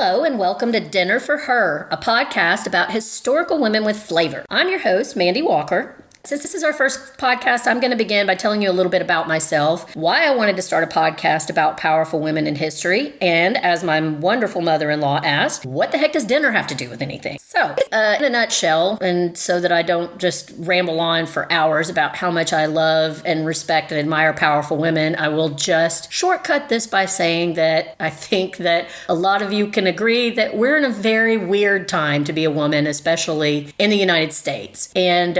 Hello and welcome to Dinner for Her, a podcast about historical women with flavor. I'm your host, Mandy Walker. Since this is our first podcast, I'm going to begin by telling you a little bit about myself, why I wanted to start a podcast about powerful women in history, and as my wonderful mother-in-law asked, what the heck does dinner have to do with anything? So, in a nutshell, and so that I don't just ramble on for hours about how much I love and respect and admire powerful women, I will just shortcut this by saying that I think that a lot of you can agree that we're in a very weird time to be a woman, especially in the United States. And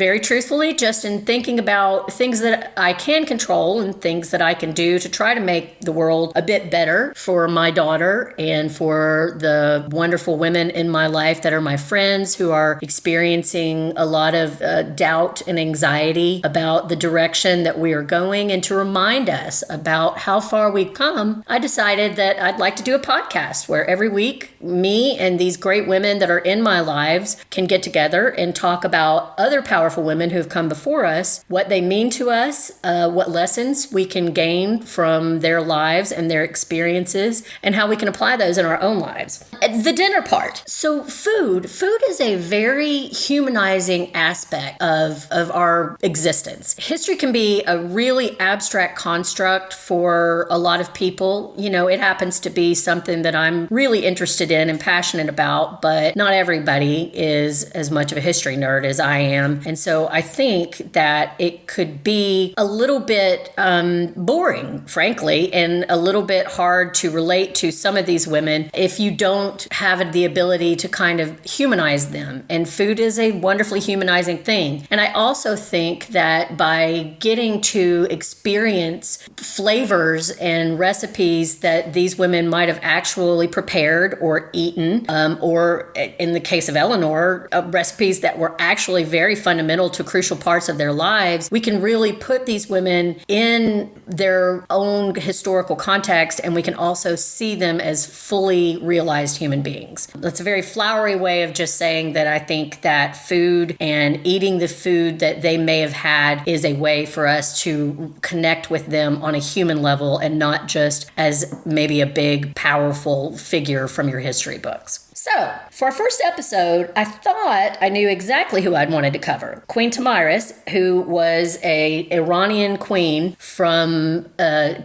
very truthfully, just in thinking about things that I can control and things that I can do to try to make the world a bit better for my daughter and for the wonderful women in my life that are my friends who are experiencing a lot of doubt and anxiety about the direction that we are going, and to remind us about how far we've come, I decided that I'd like to do a podcast where every week me and these great women that are in my lives can get together and talk about other powerful women who have come before us, what they mean to us, what lessons we can gain from their lives and their experiences, and how we can apply those in our own lives. The dinner part. So food is a very humanizing aspect of our existence. History can be a really abstract construct for a lot of people. You know, it happens to be something that I'm really interested in and passionate about, but not everybody is as much of a history nerd as I am. And so I think that it could be a little bit boring, frankly, and a little bit hard to relate to some of these women if you don't have the ability to kind of humanize them. And food is a wonderfully humanizing thing. And I also think that by getting to experience flavors and recipes that these women might have actually prepared or eaten, or in the case of Eleanor, recipes that were actually very fundamental to crucial parts of their lives, we can really put these women in their own historical context, and we can also see them as fully realized human beings. That's a very flowery way of just saying that I think that food and eating the food that they may have had is a way for us to connect with them on a human level and not just as maybe a big, powerful figure from your history books. So, for our first episode, I thought I knew exactly who I'd wanted to cover. Queen Tamiris, who was an Iranian queen from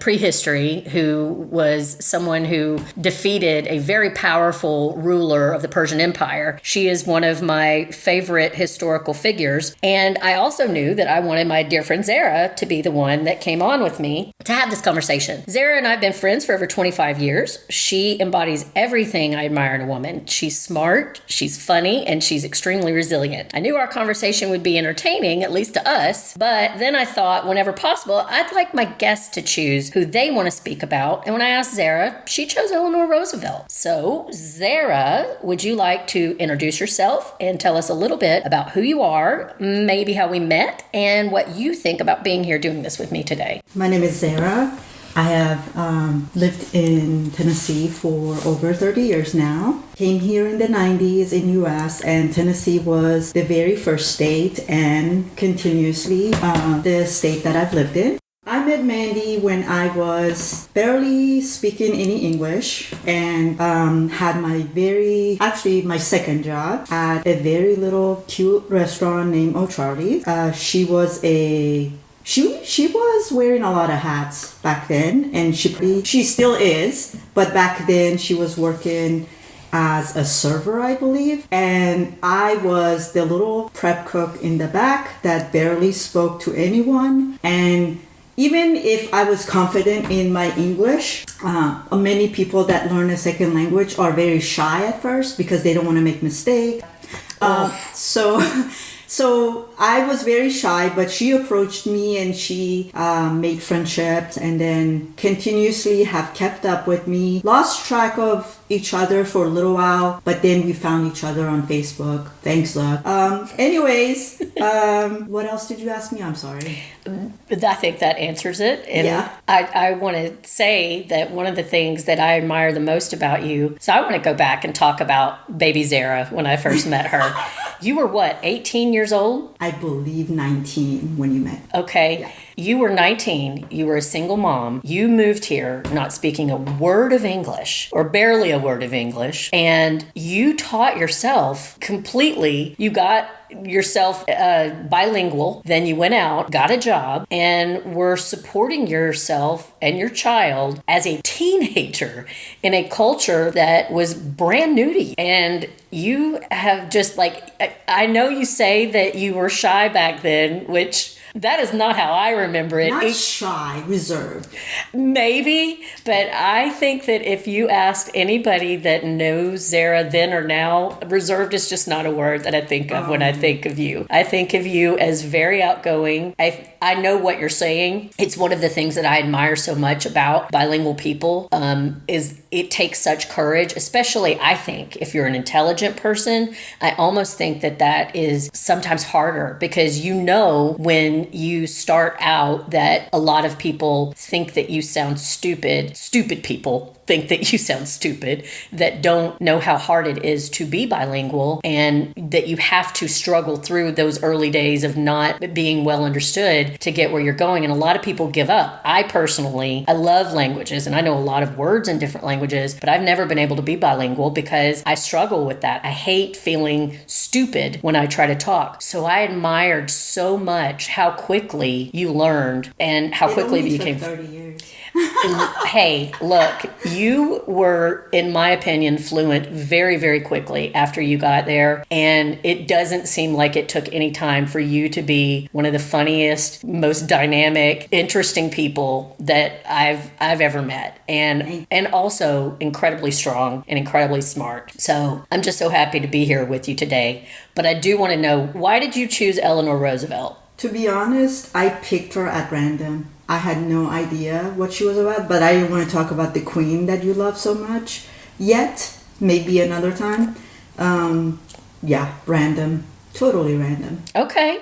prehistory, who was someone who defeated a very powerful ruler of the Persian Empire. She is one of my favorite historical figures. And I also knew that I wanted my dear friend Zahra to be the one that came on with me to have this conversation. Zahra and I have been friends for over 25 years. She embodies everything I admire in a woman. She's smart, she's funny, and she's extremely resilient. I knew our conversation would be entertaining, at least to us, but then I thought, whenever possible, I'd like my guests to choose who they want to speak about. And when I asked Zahra, she chose Eleanor Roosevelt. So, Zahra, would you like to introduce yourself and tell us a little bit about who you are, maybe how we met, and what you think about being here doing this with me today? My name is Zahra. I have lived in Tennessee for over 30 years now. Came here in the 90s in US, and Tennessee was the very first state and continuously the state that I've lived in. I met Mandy when I was barely speaking any English and had my second job at a very little cute restaurant named O'Charlie's. She was wearing a lot of hats back then, and she still is, but back then she was working as a server, I believe, and I was the little prep cook in the back that barely spoke to anyone. And even if I was confident in my English, many people that learn a second language are very shy at first because they don't want to make mistakes. So I was very shy, but she approached me and she made friendships, and then continuously have kept up with me. Lost track of each other for a little while, but then we found each other on Facebook. Thanks, luck. What else did you ask me? I'm sorry. I think that answers it. And yeah. I want to say that one of the things that I admire the most about you, so I want to go back and talk about baby Zahra when I first met her. You were what, 18 years old? I believe 19 when you met. Okay. Yeah. You were 19, you were a single mom, you moved here not speaking a word of English, or barely a word of English, and you taught yourself completely. You got yourself bilingual, then you went out, got a job, and were supporting yourself and your child as a teenager in a culture that was brand new to you. And you have just I know you say that you were shy back then, which that is not how I remember it. Not shy, reserved. Maybe, but I think that if you asked anybody that knows Zahra then or now, reserved is just not a word that I think of when I think of you. I think of you as very outgoing. I know what you're saying. It's one of the things that I admire so much about bilingual people, is it takes such courage, especially I think if you're an intelligent person. I almost think that is sometimes harder because when you start out that a lot of people think that you sound stupid. Stupid people think that you sound stupid, that don't know how hard it is to be bilingual, and that you have to struggle through those early days of not being well understood to get where you're going. And a lot of people give up. I love languages, and I know a lot of words in different languages, but I've never been able to be bilingual because I struggle with that. I hate feeling stupid when I try to talk. So I admired so much how quickly you learned and how quickly you became 30 years. Hey, look, you were, in my opinion, fluent very, very quickly after you got there. And it doesn't seem like it took any time for you to be one of the funniest, most dynamic, interesting people that I've ever met. And also incredibly strong and incredibly smart. So I'm just so happy to be here with you today. But I do want to know, why did you choose Eleanor Roosevelt? To be honest, I picked her at random. I had no idea what she was about, but I didn't want to talk about the queen that you love so much yet. Maybe another time. Random. Totally random. Okay.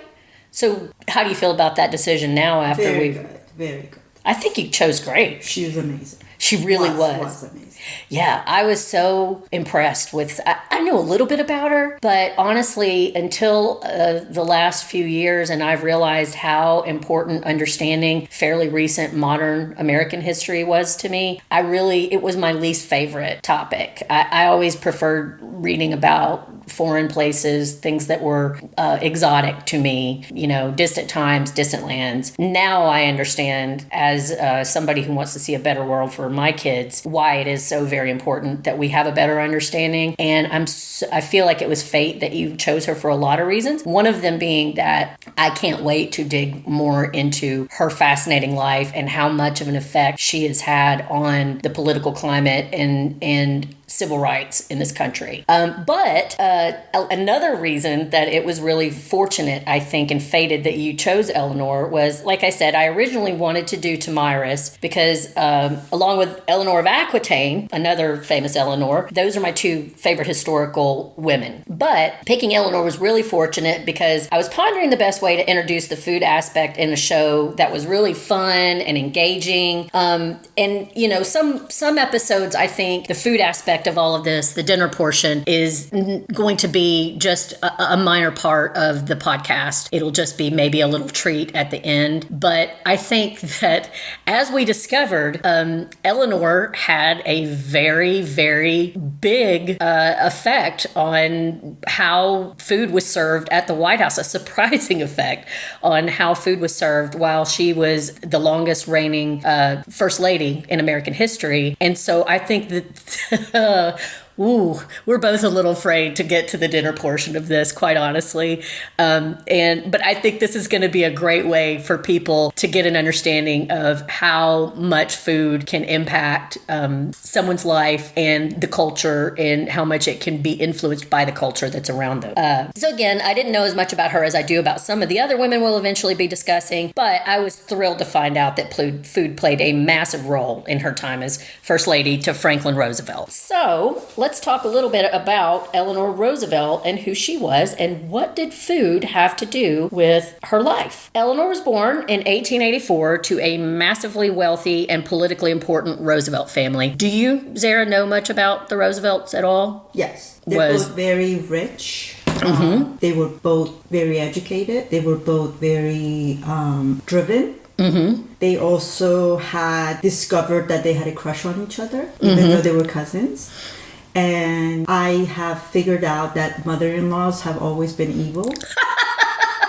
So how do you feel about that decision now after Very good. I think you chose great. She was amazing. She really was amazing. Yeah, I was so impressed with, I knew a little bit about her, but honestly, until the last few years, and I've realized how important understanding fairly recent modern American history was to me, it was my least favorite topic. I always preferred reading about foreign places, things that were exotic to me, distant times, distant lands. Now I understand, as somebody who wants to see a better world for my kids, why it is so very important that we have a better understanding. And I feel like it was fate that you chose her for a lot of reasons. One of them being that I can't wait to dig more into her fascinating life and how much of an effect she has had on the political climate and civil rights in this country. But another reason that it was really fortunate, I think, and fated that you chose Eleanor was, like I said, I originally wanted to do Tamiris because along with Eleanor of Aquitaine, another famous Eleanor, those are my two favorite historical women. But picking Eleanor was really fortunate because I was pondering the best way to introduce the food aspect in a show that was really fun and engaging. Some episodes, I think the food aspect of all of this, the dinner portion, is going to be just a minor part of the podcast. It'll just be maybe a little treat at the end. But I think that, as we discovered, Eleanor had a very, very big effect on how food was served at the White House, a surprising effect on how food was served while she was the longest reigning First Lady in American history. And so I think that we're both a little afraid to get to the dinner portion of this, quite honestly. But I think this is going to be a great way for people to get an understanding of how much food can impact someone's life and the culture, and how much it can be influenced by the culture that's around them. So again, I didn't know as much about her as I do about some of the other women we'll eventually be discussing, but I was thrilled to find out that food played a massive role in her time as First Lady to Franklin Roosevelt. So let's talk a little bit about Eleanor Roosevelt and who she was, and what did food have to do with her life. Eleanor was born in 1884 to a massively wealthy and politically important Roosevelt family. Do you, Zahra, know much about the Roosevelts at all? Yes. They're both very rich. They were both very educated. They were both very driven. They also had discovered that they had a crush on each other, even though they were cousins. And I have figured out that mother-in-laws have always been evil.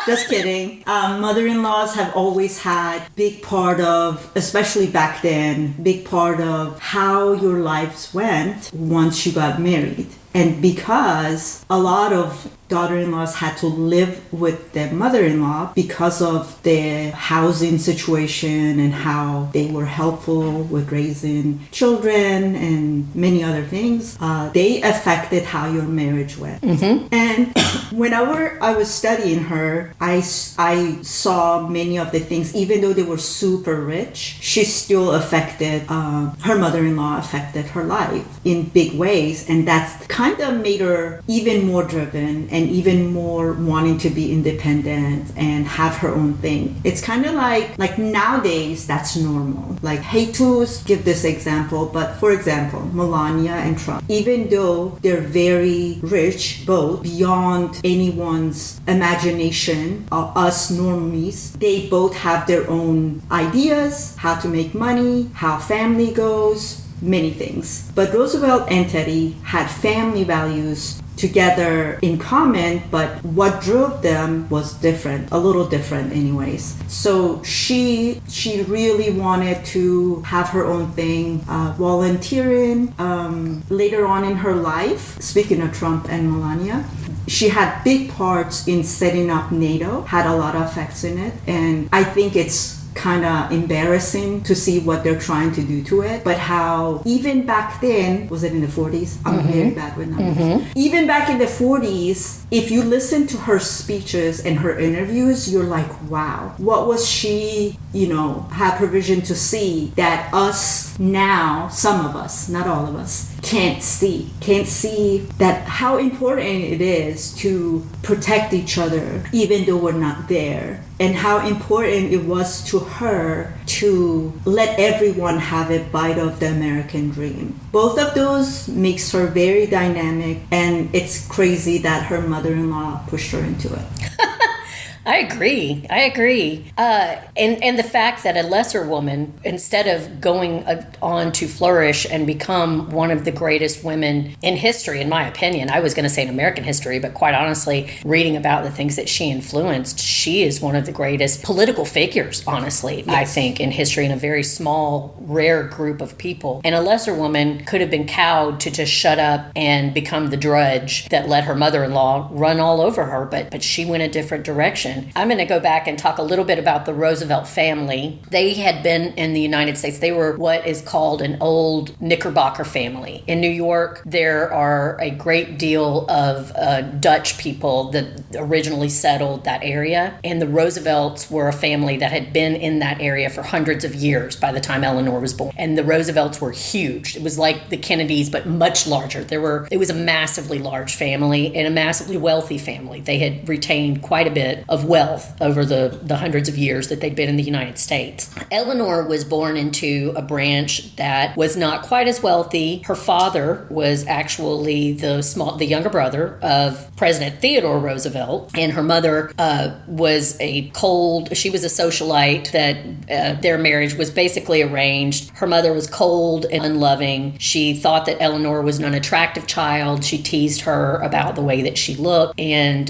Just kidding. Mother-in-laws have always had big part of, especially back then, big part of how your lives went once you got married. And because a lot of daughter-in-laws had to live with their mother-in-law because of their housing situation and how they were helpful with raising children and many other things, they affected how your marriage went. And whenever I was studying her, I saw many of the things, even though they were super rich, she still affected, her mother-in-law affected her life in big ways. And that's kind of made her even more driven and even more wanting to be independent and have her own thing. It's kind of like nowadays that's normal. Like, hate to give this example, but for example, Melania and Trump, even though they're very rich, both beyond anyone's imagination of us normies, they both have their own ideas, how to make money, how family goes, many things. But Roosevelt and Teddy had family values together in common, but what drove them was different, a little different anyways. So she really wanted to have her own thing, volunteering. Later on in her life, speaking of Trump and Melania, she had big parts in setting up NATO, had a lot of effects in it, and I think it's kind of embarrassing to see what they're trying to do to it, but how even back then, was it in the 40s? I'm very bad with numbers. Even back in the 40s, if you listen to her speeches and her interviews, you're like, wow, what was she, had provision to see that us now, some of us, not all of us, can't see that how important it is to protect each other even though we're not there, and how important it was to her to let everyone have a bite of the American dream. Both of those makes her very dynamic, and it's crazy that her mother-in-law pushed her into it. I agree. And the fact that a lesser woman, instead of going on to flourish and become one of the greatest women in history, in my opinion, I was going to say in American history, but quite honestly, reading about the things that she influenced, she is one of the greatest political figures, honestly, yes. I think, in history, in a very small, rare group of people. And a lesser woman could have been cowed to just shut up and become the drudge that let her mother-in-law run all over her, but she went a different direction. I'm going to go back and talk a little bit about the Roosevelt family. They had been in the United States. They were what is called an old Knickerbocker family. In New York, there are a great deal of Dutch people that originally settled that area. And the Roosevelts were a family that had been in that area for hundreds of years by the time Eleanor was born. And the Roosevelts were huge. It was like the Kennedys, but much larger. It was a massively large family and a massively wealthy family. They had retained quite a bit of wealth over the hundreds of years that they'd been in the United States. Eleanor was born into a branch that was not quite as wealthy. Her father was actually the younger brother of President Theodore Roosevelt, and her mother was she was a socialite that their marriage was basically arranged. Her mother was cold and unloving. She thought that Eleanor was an unattractive child. She teased her about the way that she looked, and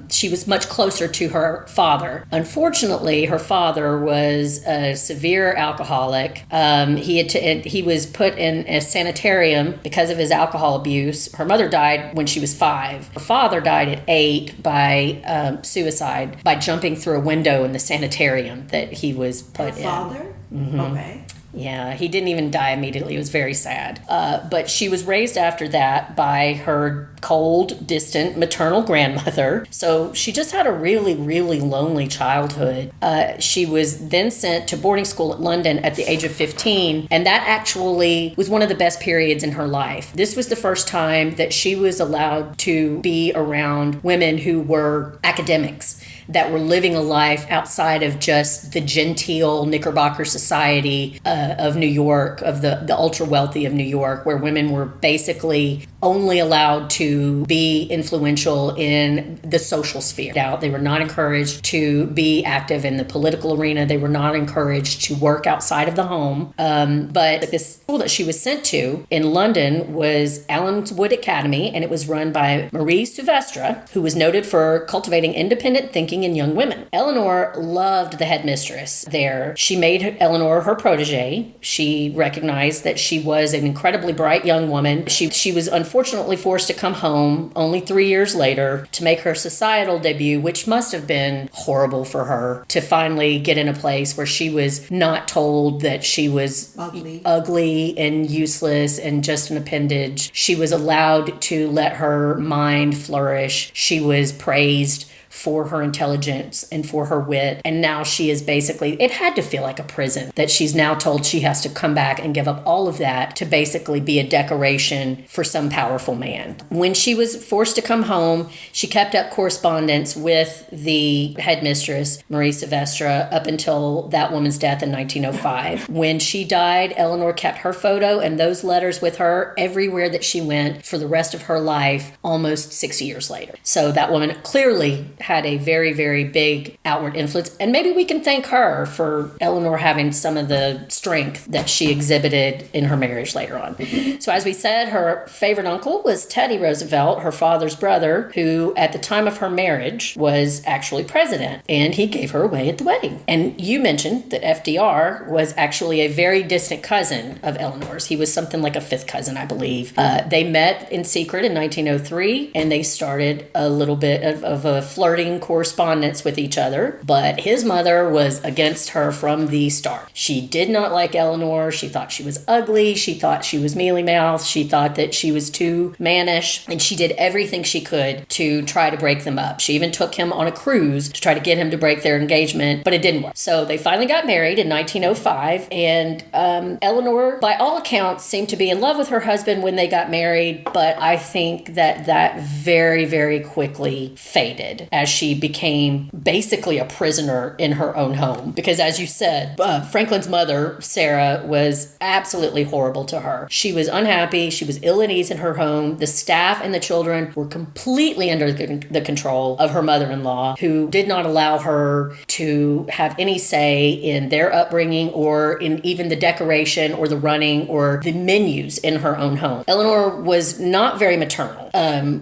she was much closer to her father. Unfortunately, her father was a severe alcoholic. He was put in a sanitarium because of his alcohol abuse. Her mother died when she was 5. Her father died at 8 by suicide, by jumping through a window in the sanitarium that he was put in. Her father? Mm-hmm. Okay. Yeah, he didn't even die immediately. It was very sad. But she was raised after that by her cold, distant maternal grandmother. So she just had a really, really lonely childhood. She was then sent to boarding school at London at the age of 15, and that actually was one of the best periods in her life. This was the first time that she was allowed to be around women who were academics, that were living a life outside of just the genteel Knickerbocker society of New York, of the ultra wealthy of New York, where women were basically only allowed to be influential in the social sphere. They were not encouraged to be active in the political arena. They were not encouraged to work outside of the home. But this school that she was sent to in London was Allenswood Academy, and it was run by Marie Silvestre, who was noted for cultivating independent thinking in young women. Eleanor loved the headmistress there. She made Eleanor her protege. She recognized that she was an incredibly bright young woman. She was unfortunately forced to come home only 3 years later to make her societal debut, which must have been horrible for her, to finally get in a place where she was not told that she was ugly and useless and just an appendage. She was allowed to let her mind flourish. She was praised for her intelligence and for her wit. And now she is basically, it had to feel like a prison that she's now told she has to come back and give up all of that to basically be a decoration for some powerful man. When she was forced to come home, she kept up correspondence with the headmistress, Marie Silvestre, up until that woman's death in 1905. When she died, Eleanor kept her photo and those letters with her everywhere that she went for the rest of her life, almost 60 years later. So that woman clearly had a very, very big outward influence. And maybe we can thank her for Eleanor having some of the strength that she exhibited in her marriage later on. So as we said, her favorite uncle was Teddy Roosevelt, her father's brother, who at the time of her marriage was actually president. And he gave her away at the wedding. And you mentioned that FDR was actually a very distant cousin of Eleanor's. He was something like a fifth cousin, I believe. They met in secret in 1903, and they started a little bit of a flirting correspondence with each other, but his mother was against her from the start. She did not like Eleanor. She thought she was ugly. She thought she was mealy-mouthed. She thought that she was too mannish, and she did everything she could to try to break them up. She even took him on a cruise to try to get him to break their engagement, but it didn't work. So they finally got married in 1905, and Eleanor, by all accounts, seemed to be in love with her husband when they got married, but I think that very, very quickly faded as she became basically a prisoner in her own home. Because as you said, Franklin's mother, Sarah, was absolutely horrible to her. She was unhappy. She was ill at ease in her home. The staff and the children were completely under the control of her mother-in-law, who did not allow her to have any say in their upbringing or in even the decoration or the running or the menus in her own home. Eleanor was not very maternal.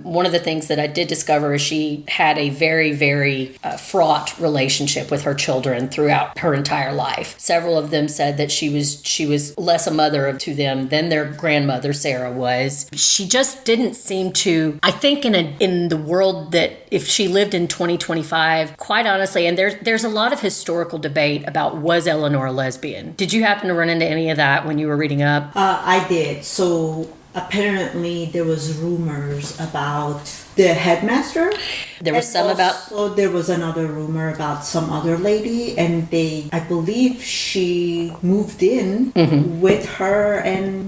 One of the things that I did discover is she had a very, very fraught relationship with her children throughout her entire life. Several of them said that she was less a mother to them than their grandmother, Sarah, was. She just didn't seem to, I think in the world that if she lived in 2025, quite honestly, and there's a lot of historical debate about was Eleanor a lesbian? Did you happen to run into any of that when you were reading up? I did. So apparently there was rumors about the headmaster. There was some about... So there was another rumor about some other lady, and I believe she moved in with her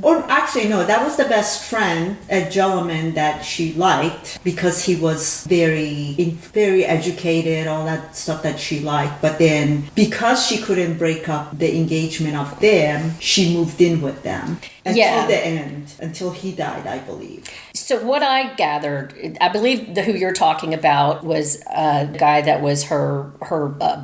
or actually no, that was the best friend, a gentleman that she liked because he was very educated, all that stuff that she liked. But then because she couldn't break up the engagement of them, she moved in with them until the end, until he died, I believe. So what I gathered, I believe who you're talking about was a guy that was her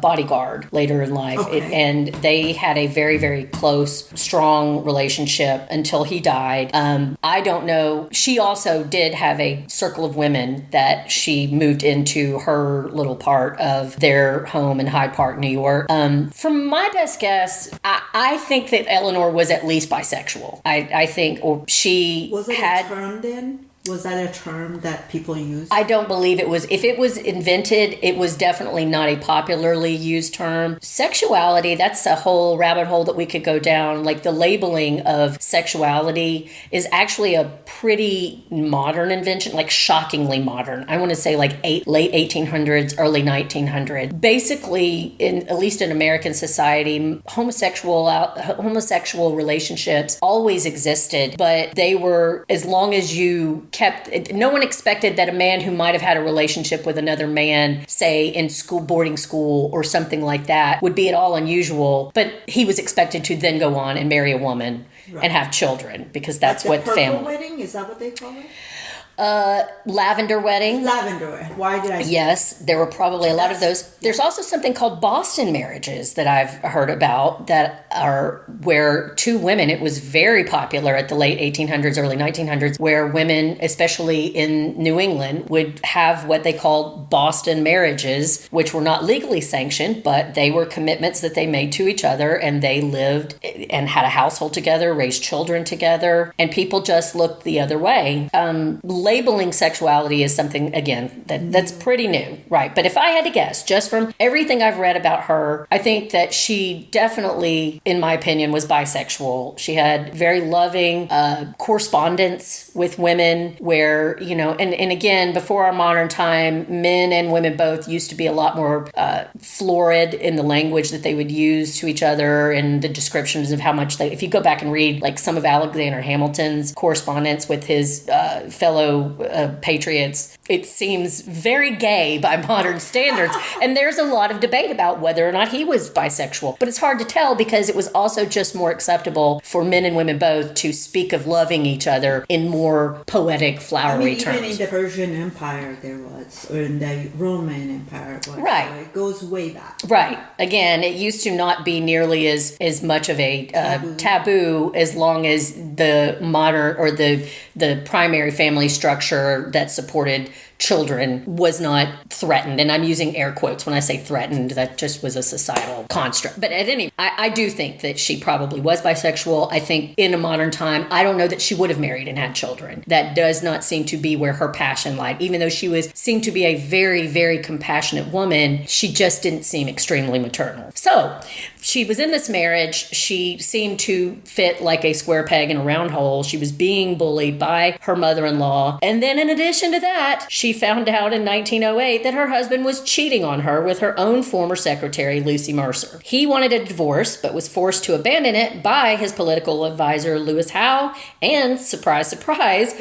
bodyguard later in life. Okay. And they had a very, very close, strong relationship until he died. I don't know. She also did have a circle of women that she moved into her little part of their home in Hyde Park, New York. From my best guess, I think that Eleanor was at least bisexual. I think she was it had... a term then? Was that a term that people use? I don't believe it was. If it was invented, it was definitely not a popularly used term. Sexuality, that's a whole rabbit hole that we could go down. Like the labeling of sexuality is actually a pretty modern invention, like shockingly modern. I want to say like late 1800s, early 1900s. Basically, at least in American society, homosexual relationships always existed, but they were, as long as you no one expected that a man who might have had a relationship with another man, say in boarding school or something like that, would be at all unusual, but he was expected to then go on and marry a woman Right. and have children, because that's Like the what purple family. wedding, is that what they call it? Lavender wedding. Lavender. Why did I say Yes, there were probably a lot of those. There's also something called Boston marriages that I've heard about that are where two women, it was very popular at the late 1800s, early 1900s, where women, especially in New England, would have what they called Boston marriages, which were not legally sanctioned, but they were commitments that they made to each other, and they lived and had a household together, raised children together, and people just looked the other way. Labeling sexuality is something, again, that's pretty new, right? But if I had to guess, just from everything I've read about her, I think that she definitely, in my opinion, was bisexual. She had very loving correspondence with women where, and again, before our modern time, men and women both used to be a lot more florid in the language that they would use to each other and the descriptions of how much if you go back and read like some of Alexander Hamilton's correspondence with his fellow patriots, it seems very gay by modern standards. And there's a lot of debate about whether or not he was bisexual. But it's hard to tell because it was also just more acceptable for men and women both to speak of loving each other in more poetic, flowery terms. Even in the Persian Empire there was, or in the Roman Empire was. Right. So it goes way back. Right. Again, it used to not be nearly as much of a taboo as long as the modern or the primary family structure that supported children was not threatened. And I'm using air quotes when I say threatened. That just was a societal construct. But at any rate, I do think that she probably was bisexual. I think in a modern time, I don't know that she would have married and had children. That does not seem to be where her passion lied. Even though she seemed to be a very, very compassionate woman, she just didn't seem extremely maternal. So she was in this marriage. She seemed to fit like a square peg in a round hole. She was being bullied by her mother-in-law. And then in addition to that, she found out in 1908 that her husband was cheating on her with her own former secretary, Lucy Mercer. He wanted a divorce, but was forced to abandon it by his political advisor, Lewis Howe, and, surprise, surprise,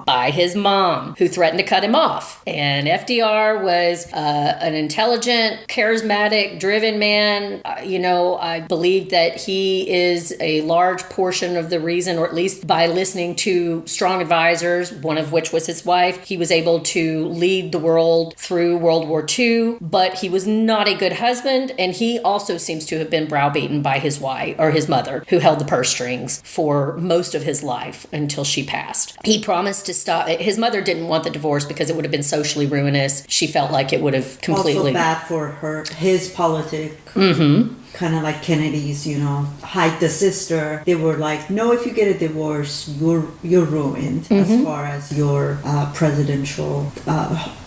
by his mom, who threatened to cut him off. And FDR was an intelligent, charismatic, driven man. I believe that he is a large portion of the reason, or at least by listening to strong advisors, one of which was his wife, he was able to lead the world through World War II, but he was not a good husband, and he also seems to have been browbeaten by his wife, or his mother, who held the purse strings for most of his life until she passed. He promised to stop. His mother didn't want the divorce because it would have been socially ruinous. She felt like it would have completely... Also bad for his politic. Mm-hmm. Kind of like Kennedy's, hide the sister. They were like, no, if you get a divorce, you're ruined as far as your presidential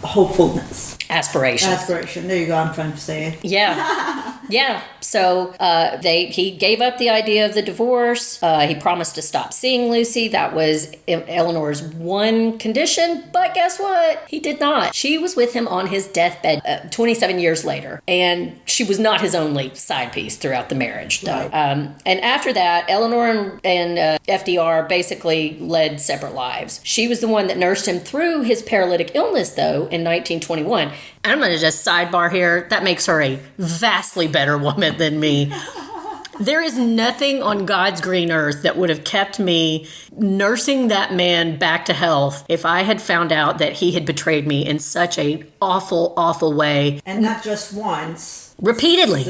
hopefulness. Aspiration. There you go. I'm trying to say it. Yeah. Yeah. So he gave up the idea of the divorce. He promised to stop seeing Lucy. That was Eleanor's one condition. But guess what? He did not. She was with him on his deathbed 27 years later. And she was not his only side piece throughout the marriage. Right. And after that, Eleanor and FDR basically led separate lives. She was the one that nursed him through his paralytic illness, though, in 1921. I'm going to just sidebar here. That makes her a vastly better woman than me. There is nothing on God's green earth that would have kept me nursing that man back to health if I had found out that he had betrayed me in such a awful, awful way. And not just once. Repeatedly.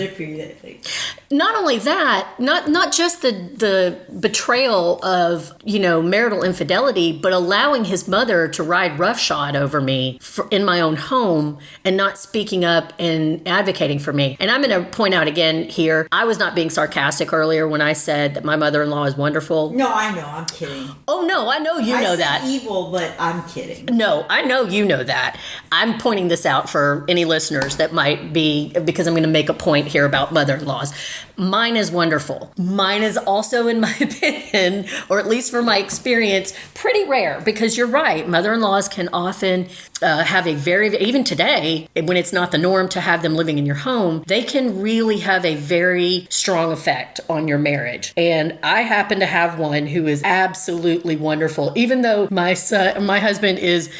Not only that, not just the betrayal of, marital infidelity, but allowing his mother to ride roughshod over me in my own home and not speaking up and advocating for me. And I'm going to point out again here, I was not being sarcastic earlier when I said that my mother-in-law is wonderful. No, I know. I'm kidding. Oh, no, I know you know that. Evil, but I'm kidding. No, I know you know that. I'm pointing this out for any listeners that might be, because I'm going to make a point here about mother-in-laws. Mine is wonderful. Mine is also, in my opinion, or at least from my experience, pretty rare, because you're right. Mother-in-laws can often have a even today, when it's not the norm to have them living in your home, they can really have a very strong effect on your marriage. And I happen to have one who is absolutely wonderful, even though my husband is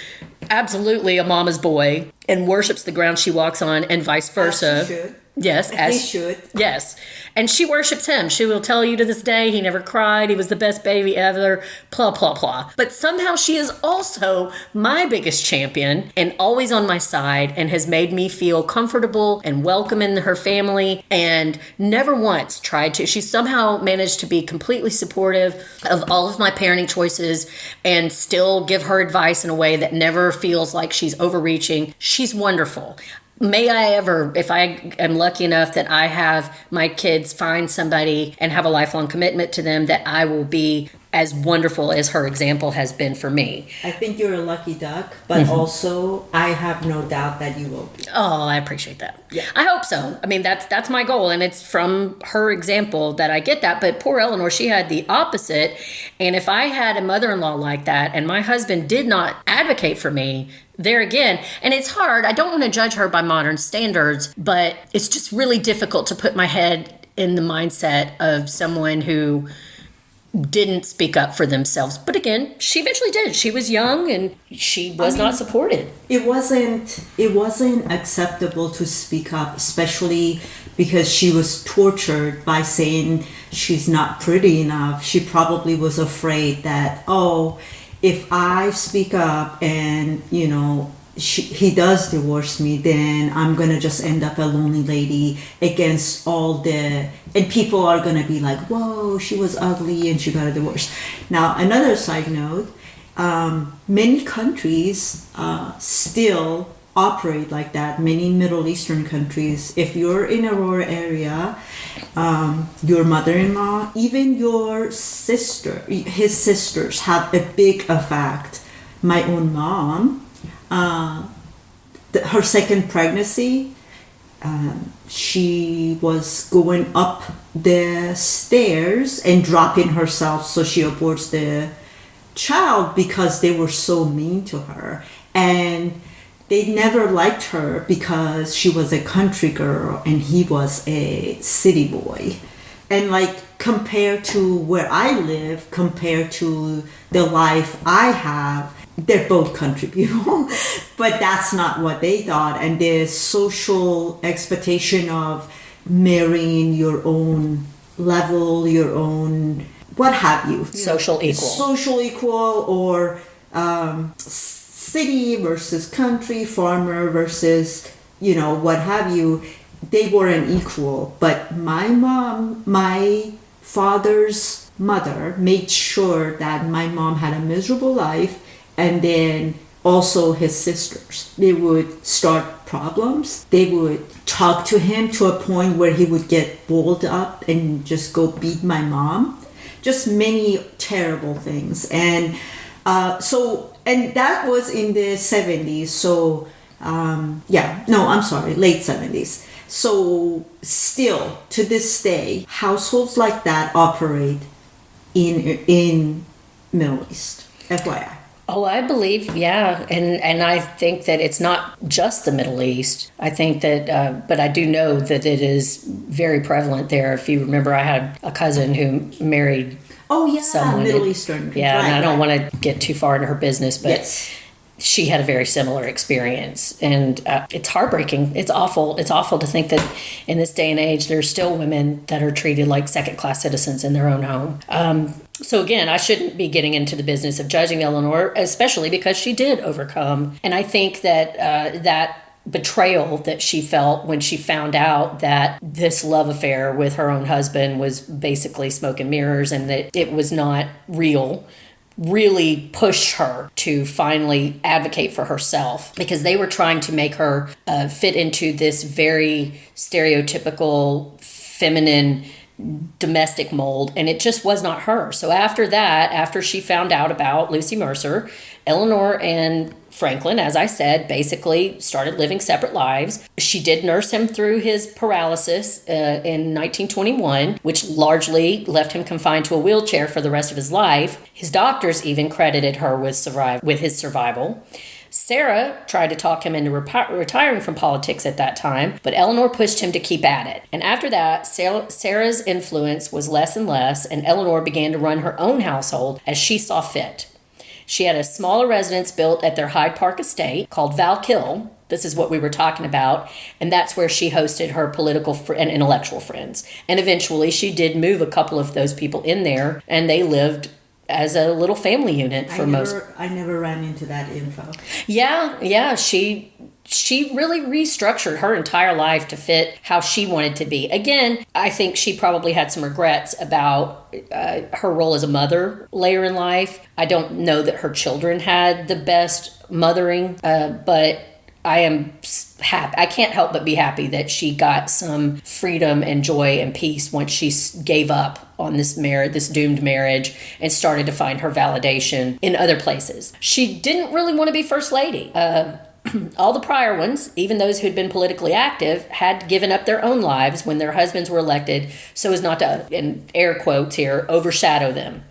absolutely a mama's boy and worships the ground she walks on, and vice versa. Yes, He should. Yes. And she worships him. She will tell you to this day he never cried. He was the best baby ever. Blah, blah, blah. But somehow she is also my biggest champion and always on my side and has made me feel comfortable and welcome in her family and never once tried to. She somehow managed to be completely supportive of all of my parenting choices and still give her advice in a way that never feels like she's overreaching. She's wonderful. May I ever, if I am lucky enough that I have my kids find somebody and have a lifelong commitment to them, that I will be as wonderful as her example has been for me. I think you're a lucky duck, but also I have no doubt that you will be. Oh, I appreciate that. Yeah. I hope so. I mean, that's my goal, and it's from her example that I get that. But poor Eleanor, she had the opposite. And if I had a mother-in-law like that and my husband did not advocate for me, there again, and it's hard. I don't want to judge her by modern standards, but it's just really difficult to put my head in the mindset of someone who didn't speak up for themselves. But again, she eventually did. She was young and she was not supported. It wasn't acceptable to speak up, especially because she was tortured by saying she's not pretty enough. She probably was afraid that, if I speak up and, he does divorce me, then I'm going to just end up a lonely lady against and people are going to be like, whoa, she was ugly and she got a divorce. Now, another side note, many countries still operate like that. Many Middle Eastern countries, if you're in a rural area, your mother-in-law, even your sister, his sisters have a big effect. My own mom, her second pregnancy, she was going up the stairs and dropping herself so she aborts the child because they were so mean to her. And they never liked her because she was a country girl and he was a city boy. And compared to where I live, compared to the life I have, they're both country people. But that's not what they thought. And the social expectation of marrying your own level, your own, what have you. Social equal or city versus country, farmer versus, what have you. They weren't equal. But my father's mother made sure that my mom had a miserable life, and then also his sisters. They would start problems. They would talk to him to a point where he would get balled up and just go beat my mom. Just many terrible things. And and that was in the 70s. So, late 70s. So still, to this day, households like that operate in Middle East. FYI. Oh, I believe, yeah. And I think that it's not just the Middle East. I think that, but I do know that it is very prevalent there. If you remember, I had a cousin who married someone. Middle Eastern. Yeah, right, and I don't want to get too far into her business, but yes. She had a very similar experience. And it's heartbreaking. It's awful. It's awful to think that in this day and age, there's still women that are treated like second-class citizens in their own home. So again, I shouldn't be getting into the business of judging Eleanor, especially because she did overcome. And I think that that betrayal that she felt when she found out that this love affair with her own husband was basically smoke and mirrors and that it was not real really pushed her to finally advocate for herself, because they were trying to make her fit into this very stereotypical feminine domestic mold, and it just was not her. So after that, after she found out about Lucy Mercer, Eleanor and Franklin, as I said, basically started living separate lives. She did nurse him through his paralysis in 1921, which largely left him confined to a wheelchair for the rest of his life. His doctors even credited her with his survival. Sarah tried to talk him into retiring from politics at that time, but Eleanor pushed him to keep at it. And after that, Sarah's influence was less and less, and Eleanor began to run her own household as she saw fit. She had a smaller residence built at their Hyde Park estate called Valkill, This is what we were talking about. And that's where she hosted her political and intellectual friends. And eventually she did move a couple of those people in there, and they lived as a little family unit for most. I never ran into that info. Yeah. She really restructured her entire life to fit how she wanted to be. Again, I think she probably had some regrets about her role as a mother later in life. I don't know that her children had the best mothering, but I am happy. I can't help but be happy that she got some freedom and joy and peace once she gave up on this doomed marriage, and started to find her validation in other places. She didn't really want to be first lady. All the prior ones, even those who'd been politically active, had given up their own lives when their husbands were elected so as not to, in air quotes here, overshadow them.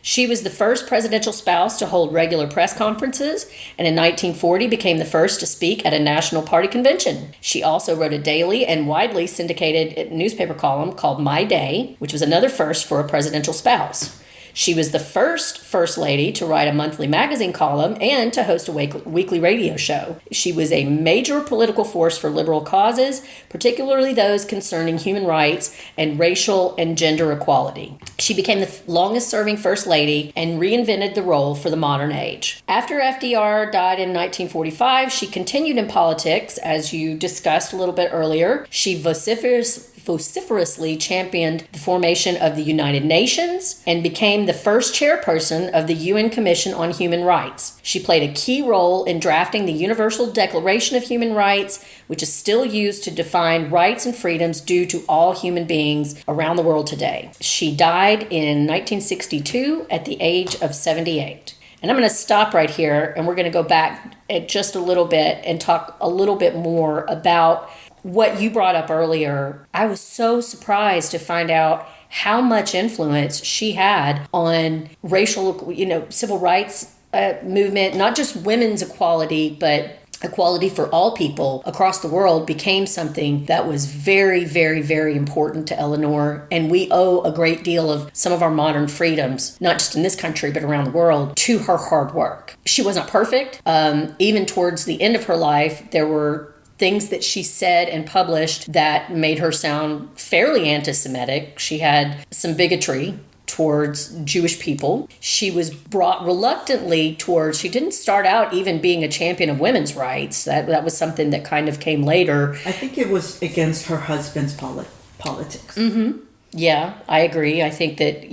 She was the first presidential spouse to hold regular press conferences, and in 1940 became the first to speak at a national party convention. She also wrote a daily and widely syndicated newspaper column called My Day, which was another first for a presidential spouse. She was the first lady to write a monthly magazine column and to host a weekly radio show. She was a major political force for liberal causes, particularly those concerning human rights and racial and gender equality. She became the longest-serving first lady and reinvented the role for the modern age. After FDR died in 1945, she continued in politics, as you discussed a little bit earlier. She vociferously championed the formation of the United Nations and became the first chairperson of the UN Commission on Human Rights. She played a key role in drafting the Universal Declaration of Human Rights, which is still used to define rights and freedoms due to all human beings around the world today. She died in 1962 at the age of 78. And I'm going to stop right here, and we're going to go back just a little bit and talk a little bit more about what you brought up earlier. I was so surprised to find out how much influence she had on racial, civil rights movement, not just women's equality, but equality for all people across the world became something that was very, very, very important to Eleanor. And we owe a great deal of some of our modern freedoms, not just in this country, but around the world, to her hard work. She wasn't perfect. Even towards the end of her life, there were things that she said and published that made her sound fairly anti-Semitic. She had some bigotry towards Jewish people. She was brought reluctantly towards, she didn't start out even being a champion of women's rights. That was something that kind of came later. I think it was against her husband's politics. Mm-hmm. Yeah, I agree. I think that,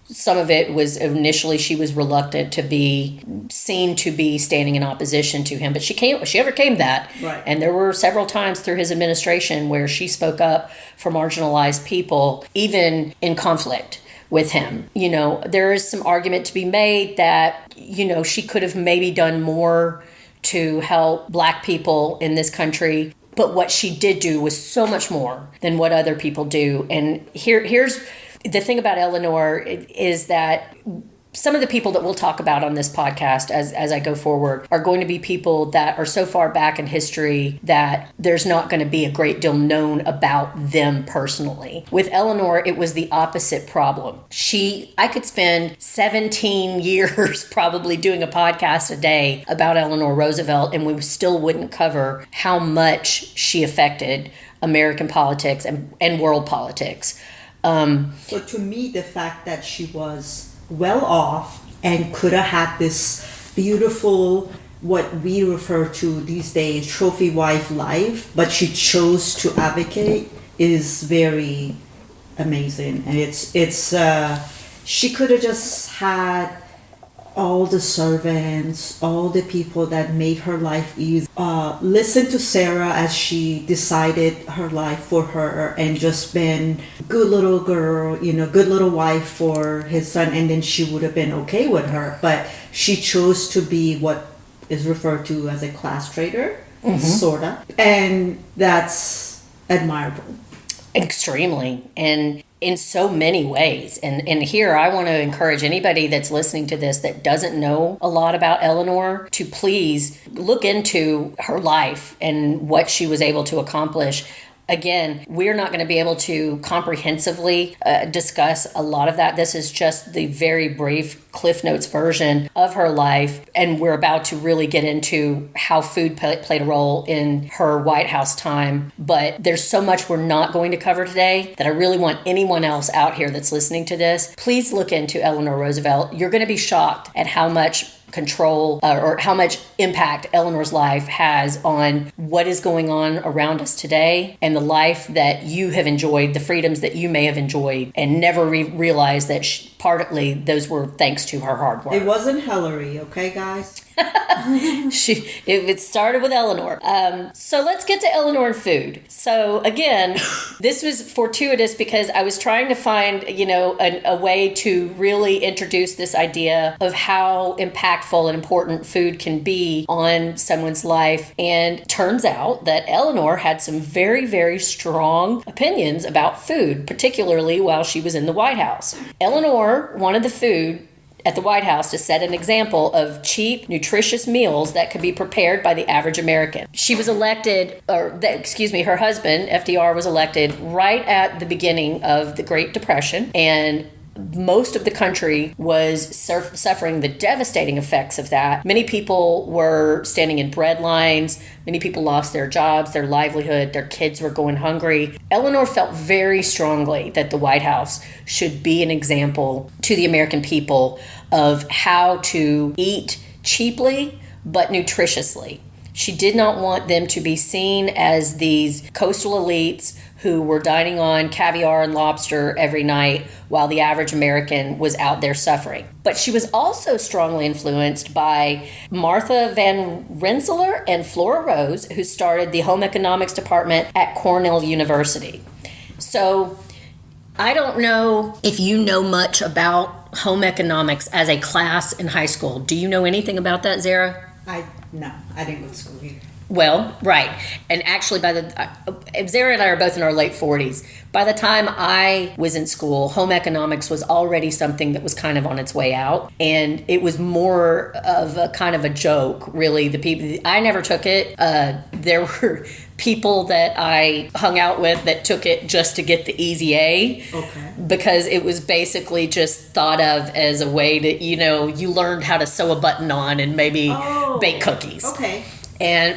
some of it was initially she was reluctant to be seen to be standing in opposition to him, but she overcame that. Right. And there were several times through his administration where she spoke up for marginalized people, even in conflict with him. There is some argument to be made that, she could have maybe done more to help Black people in this country. But what she did do was so much more than what other people do. And here's the thing about Eleanor is that some of the people that we'll talk about on this podcast as I go forward are going to be people that are so far back in history that there's not going to be a great deal known about them personally. With Eleanor, it was the opposite problem. I could spend 17 years probably doing a podcast a day about Eleanor Roosevelt, and we still wouldn't cover how much she affected American politics and world politics. So to me, the fact that she was well off and could have had this beautiful, what we refer to these days, trophy wife life, but she chose to advocate is very amazing. And it's she could have just had all the servants, all the people that made her life easy, listen to Zahra as she decided her life for her and just been good little girl, good little wife for his son, and then she would have been okay with her. But she chose to be what is referred to as a class traitor, sorta, and that's admirable. Extremely. And in so many ways. And here I want to encourage anybody that's listening to this that doesn't know a lot about Eleanor to please look into her life and what she was able to accomplish. Again, we're not going to be able to comprehensively discuss a lot of that. This is just the very brief Cliff Notes version of her life, and we're about to really get into how food played a role in her White House time. But there's so much we're not going to cover today that I really want anyone else out here that's listening to this, please look into Eleanor Roosevelt. You're going to be shocked at how much control or how much impact Eleanor's life has on what is going on around us today and the life that you have enjoyed, the freedoms that you may have enjoyed, and never realized that partly those were thanks to her hard work. It wasn't Hillary, okay, guys? It started with Eleanor. So let's get to Eleanor and food. So again, this was fortuitous because I was trying to find, a way to really introduce this idea of how impactful and important food can be on someone's life. And turns out that Eleanor had some very, very strong opinions about food, particularly while she was in the White House. Eleanor wanted the food at the White House to set an example of cheap, nutritious meals that could be prepared by the average American. She was elected, her husband, FDR, was elected right at the beginning of the Great Depression, and most of the country was suffering the devastating effects of that. Many people were standing in bread lines. Many people lost their jobs, their livelihood. Their kids were going hungry. Eleanor felt very strongly that the White House should be an example to the American people of how to eat cheaply but nutritiously. She did not want them to be seen as these coastal elites who were dining on caviar and lobster every night while the average American was out there suffering. But she was also strongly influenced by Martha Van Rensselaer and Flora Rose, who started the home economics department at Cornell University. So I don't know if you know much about home economics as a class in high school. Do you know anything about that, Zahra? No, I didn't go to school either. Well, right. And actually, Zahra and I are both in our late 40s. By the time I was in school, home economics was already something that was kind of on its way out. And it was more of a kind of a joke, really. I never took it. There were people that I hung out with that took it just to get the easy A. Okay. Because it was basically just thought of as a way to, you learned how to sew a button on and maybe bake cookies. Okay.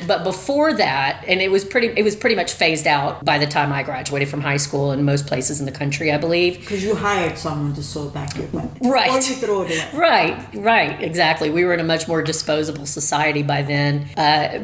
But before that, and it was pretty much phased out by the time I graduated from high school in most places in the country, I believe. Because you hired someone to sew back your button. Right. Or you throw it away. Right, exactly. We were in a much more disposable society by then.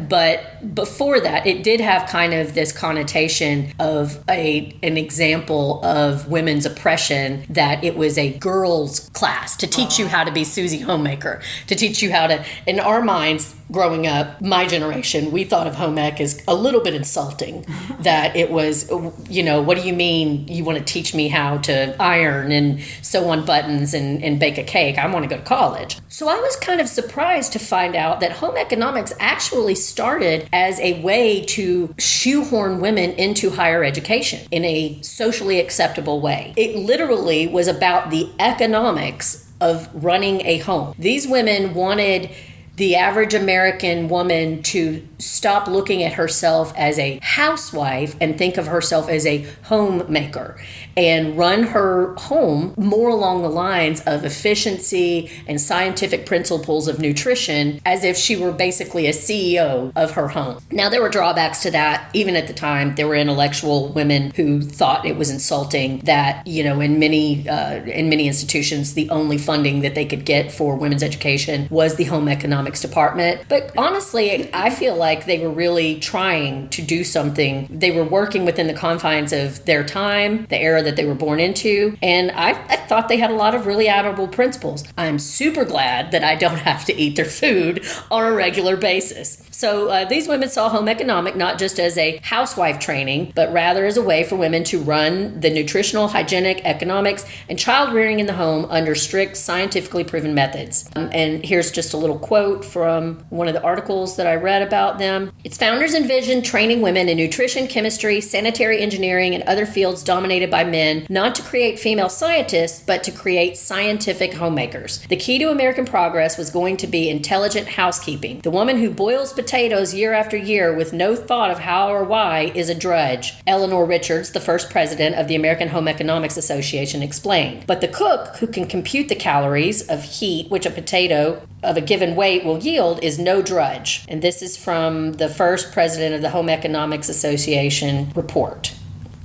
But before that, it did have kind of this connotation of an example of women's oppression, that it was a girls' class to teach you how to be Susie Homemaker, to teach you how to, in our minds, growing up, my generation, we thought of home ec as a little bit insulting. That it was, what do you mean you want to teach me how to iron and sew on buttons and bake a cake? I want to go to college. So I was kind of surprised to find out that home economics actually started as a way to shoehorn women into higher education in a socially acceptable way. It literally was about the economics of running a home. These women wanted the average American woman to stop looking at herself as a housewife and think of herself as a homemaker and run her home more along the lines of efficiency and scientific principles of nutrition, as if she were basically a CEO of her home. Now, there were drawbacks to that. Even at the time, there were intellectual women who thought it was insulting that, in many institutions, the only funding that they could get for women's education was the home economics department. But honestly, I feel like they were really trying to do something. They were working within the confines of their time, the era that they were born into, and I thought they had a lot of really admirable principles. I'm super glad that I don't have to eat their food on a regular basis. So these women saw home economic not just as a housewife training, but rather as a way for women to run the nutritional, hygienic, economics, and child rearing in the home under strict, scientifically proven methods. And here's just a little quote. quote from one of the articles that I read about them. Its founders envisioned training women in nutrition, chemistry, sanitary engineering, and other fields dominated by men, not to create female scientists, but to create scientific homemakers. The key to American progress was going to be intelligent housekeeping. The woman who boils potatoes year after year with no thought of how or why is a drudge. Eleanor Richards, the first president of the American Home Economics Association, explained. But the cook who can compute the calories of heat which a potato of a given weight will yield is no drudge. And this is from the first president of the Home Economics Association report.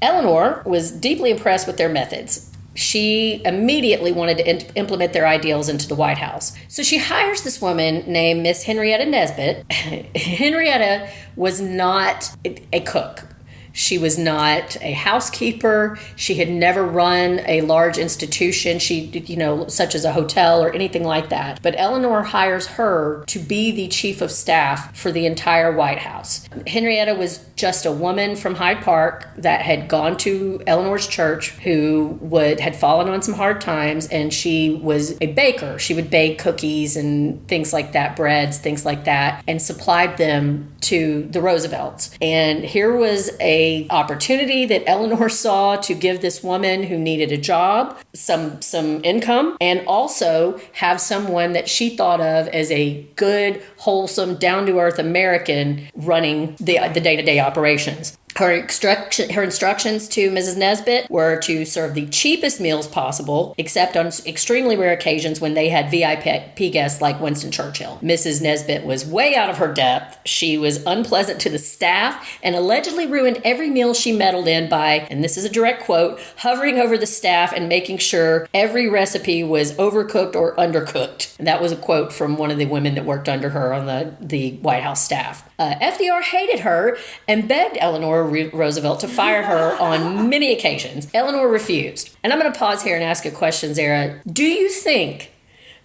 Eleanor was deeply impressed with their methods. She immediately wanted to implement their ideals into the White House. So she hires this woman named Miss Henrietta Nesbitt. Henrietta was not a cook. She was not a housekeeper. She had never run a large institution, such as a hotel or anything like that. But Eleanor hires her to be the chief of staff for the entire White House. Henrietta was just a woman from Hyde Park that had gone to Eleanor's church who had fallen on some hard times, and she was a baker. She would bake cookies and things like that, breads, things like that, and supplied them to the Roosevelts. And here was a opportunity that Eleanor saw to give this woman who needed a job some income, and also have someone that she thought of as a good, wholesome, down-to-earth American running the day-to-day operations. Her instructions to Mrs. Nesbitt were to serve the cheapest meals possible, except on extremely rare occasions when they had VIP guests like Winston Churchill. Mrs. Nesbitt was way out of her depth. She was unpleasant to the staff and allegedly ruined every meal she meddled in by, and this is a direct quote, hovering over the staff and making sure every recipe was overcooked or undercooked. And that was a quote from one of the women that worked under her on the White House staff. FDR hated her and begged Eleanor Roosevelt to fire her on many occasions. Eleanor refused. And I'm going to pause here and ask a question, Zahra. Do you think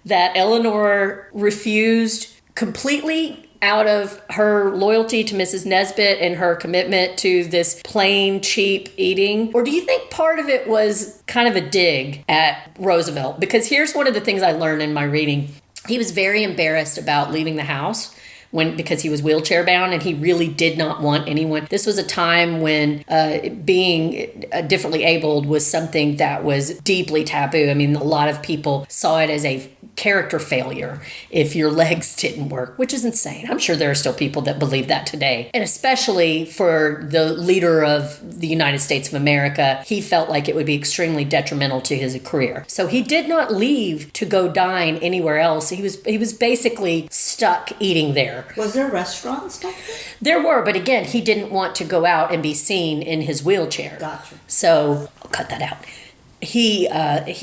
that Eleanor refused completely out of her loyalty to Mrs. Nesbitt and her commitment to this plain, cheap eating? Or do you think part of it was kind of a dig at Roosevelt? Because here's one of the things I learned in my reading. He was very embarrassed about leaving the house because he was wheelchair bound, and he really did not want anyone. This was a time when being differently abled was something that was deeply taboo. I mean, a lot of people saw it as a character failure if your legs didn't work, which is insane. I'm sure there are still people that believe that today. And especially for the leader of the United States of America, he felt like it would be extremely detrimental to his career. So he did not leave to go dine anywhere else. He was basically stuck eating there. Was there restaurants back there? There were, but again, he didn't want to go out and be seen in his wheelchair. Gotcha. So I'll cut that out. He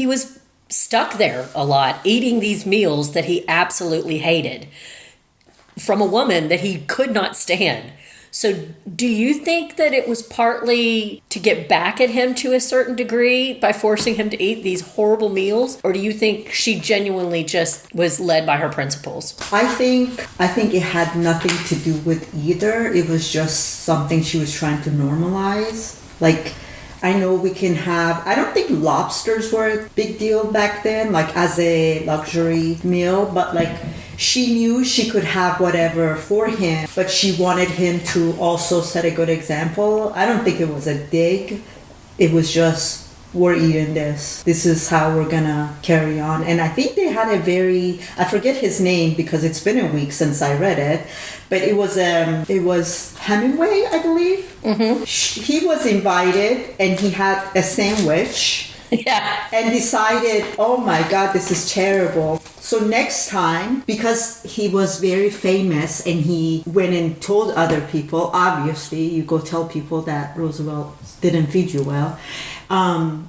was stuck there a lot, eating these meals that he absolutely hated from a woman that he could not stand. So do you think that it was partly to get back at him to a certain degree by forcing him to eat these horrible meals? Or do you think she genuinely just was led by her principles? I think it had nothing to do with either. It was just something she was trying to normalize. Like, I know we can have, I don't think lobsters were a big deal back then, like as a luxury meal, but like she knew she could have whatever for him, but she wanted him to also set a good example. I don't think it was a dig. It was just, we're eating this. This is how we're gonna carry on. And I think they had I forget his name because it's been a week since I read it, but it was Hemingway, I believe. Mm-hmm. He was invited and he had a sandwich. Yeah. And decided, oh my God, this is terrible. So next time, because he was very famous and he went and told other people, obviously you go tell people that Roosevelt didn't feed you well.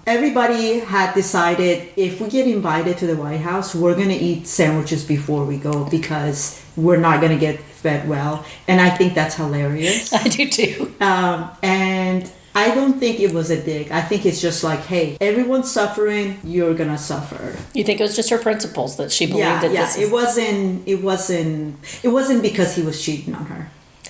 Everybody had decided if we get invited to the White House, we're going to eat sandwiches before we go because we're not going to get fed well. And I think that's hilarious. I do too. And I don't think it was a dig. I think it's just like, hey, everyone's suffering, you're going to suffer. You think it was just her principles that she believed that this is... It wasn't because he was cheating on her.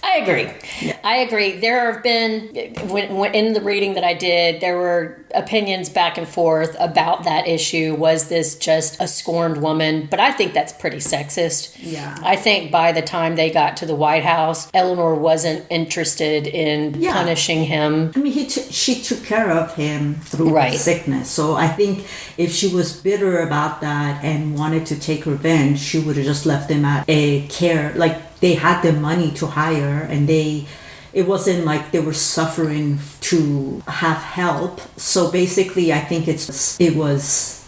I agree. Yeah. I agree. There have been, when in the reading that I did, there were opinions back and forth about that issue. Was this just a scorned woman? But I think that's pretty sexist. Yeah. I think by the time they got to the White House, Eleanor wasn't interested in punishing him. I mean, she took care of him through his sickness. So I think if she was bitter about that and wanted to take revenge, she would have just left him at a care, like they had the money to hire, and it wasn't like they were suffering to have help. So basically, I think it was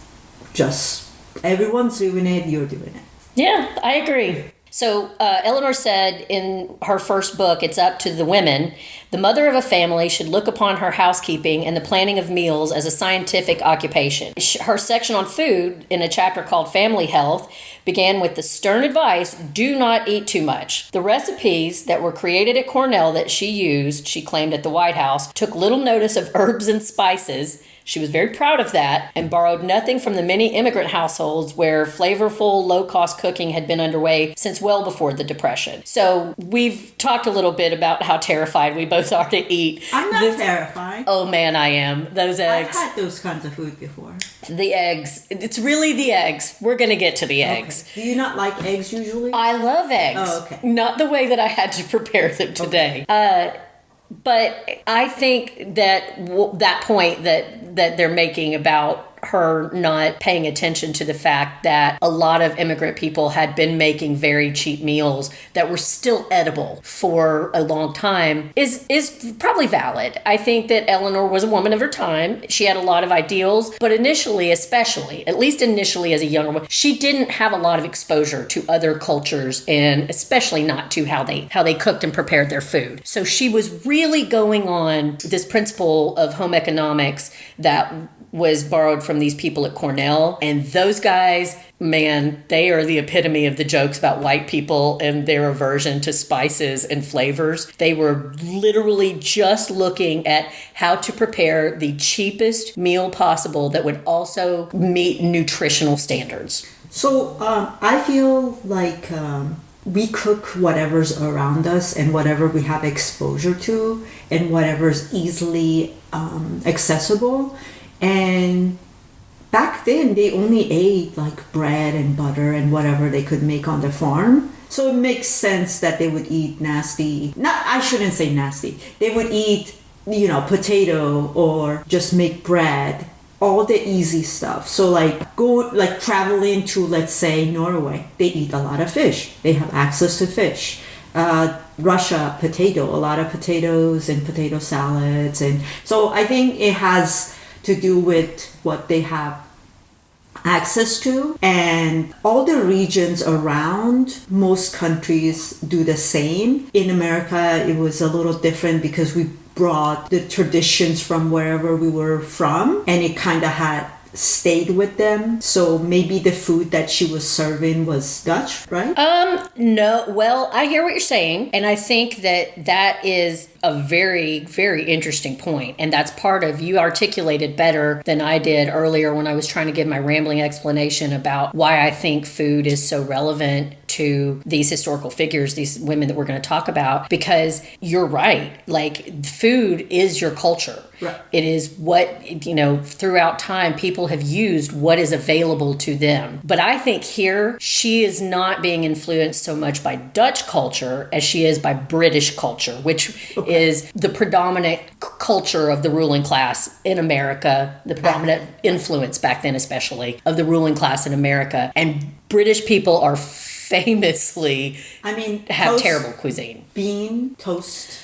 just everyone's doing it, you're doing it. Yeah, I agree. So Eleanor said in her first book, It's Up to the Women, the mother of a family should look upon her housekeeping and the planning of meals as a scientific occupation. Her section on food in a chapter called Family Health began with the stern advice, do not eat too much. The recipes that were created at Cornell that she used, she claimed at the White House, took little notice of herbs and spices. She was very proud of that and borrowed nothing from the many immigrant households where flavorful, low-cost cooking had been underway since well before the Depression. So we've talked a little bit about how terrified we both are to eat. I'm not terrified. Oh man, I am. Those eggs. I've had those kinds of food before. The eggs. It's really the eggs. We're going to get to the eggs. Okay. Do you not like eggs usually? I love eggs. Oh, okay. Not the way that I had to prepare them today. Okay. But I think that that point that they're making about her not paying attention to the fact that a lot of immigrant people had been making very cheap meals that were still edible for a long time is probably valid. I think that Eleanor was a woman of her time. She had a lot of ideals, but initially, especially, at least initially as a younger woman, she didn't have a lot of exposure to other cultures and especially not to how they cooked and prepared their food. So she was really going on this principle of home economics that was borrowed from these people at Cornell. And those guys, man, they are the epitome of the jokes about white people and their aversion to spices and flavors. They were literally just looking at how to prepare the cheapest meal possible that would also meet nutritional standards. So I feel like we cook whatever's around us and whatever we have exposure to and whatever's easily accessible. And back then, they only ate like bread and butter and whatever they could make on the farm. So it makes sense that they would eat nasty. I shouldn't say nasty. They would eat, potato or just make bread. All the easy stuff. So traveling to, let's say, Norway, they eat a lot of fish. They have access to fish. Russia, a lot of potatoes and potato salads. And so I think it has to do with what they have access to, and all the regions around. Most countries do the same. In America, it was a little different because we brought the traditions from wherever we were from, and it kind of had stayed with them. So maybe the food that she was serving was Dutch, right? No. Well, I hear what you're saying, and I think that is a very, very interesting point, and that's part of, you articulated better than I did earlier when I was trying to give my rambling explanation about why I think food is so relevant to these historical figures, these women that we're going to talk about, because you're right. Like, food is your culture. Right. It is what, throughout time, people have used what is available to them. But I think here, she is not being influenced so much by Dutch culture as she is by British culture, which is the predominant culture of the ruling class in America, the predominant influence back then especially of the ruling class in America. And British people are famously have toast, terrible cuisine. Bean, toast.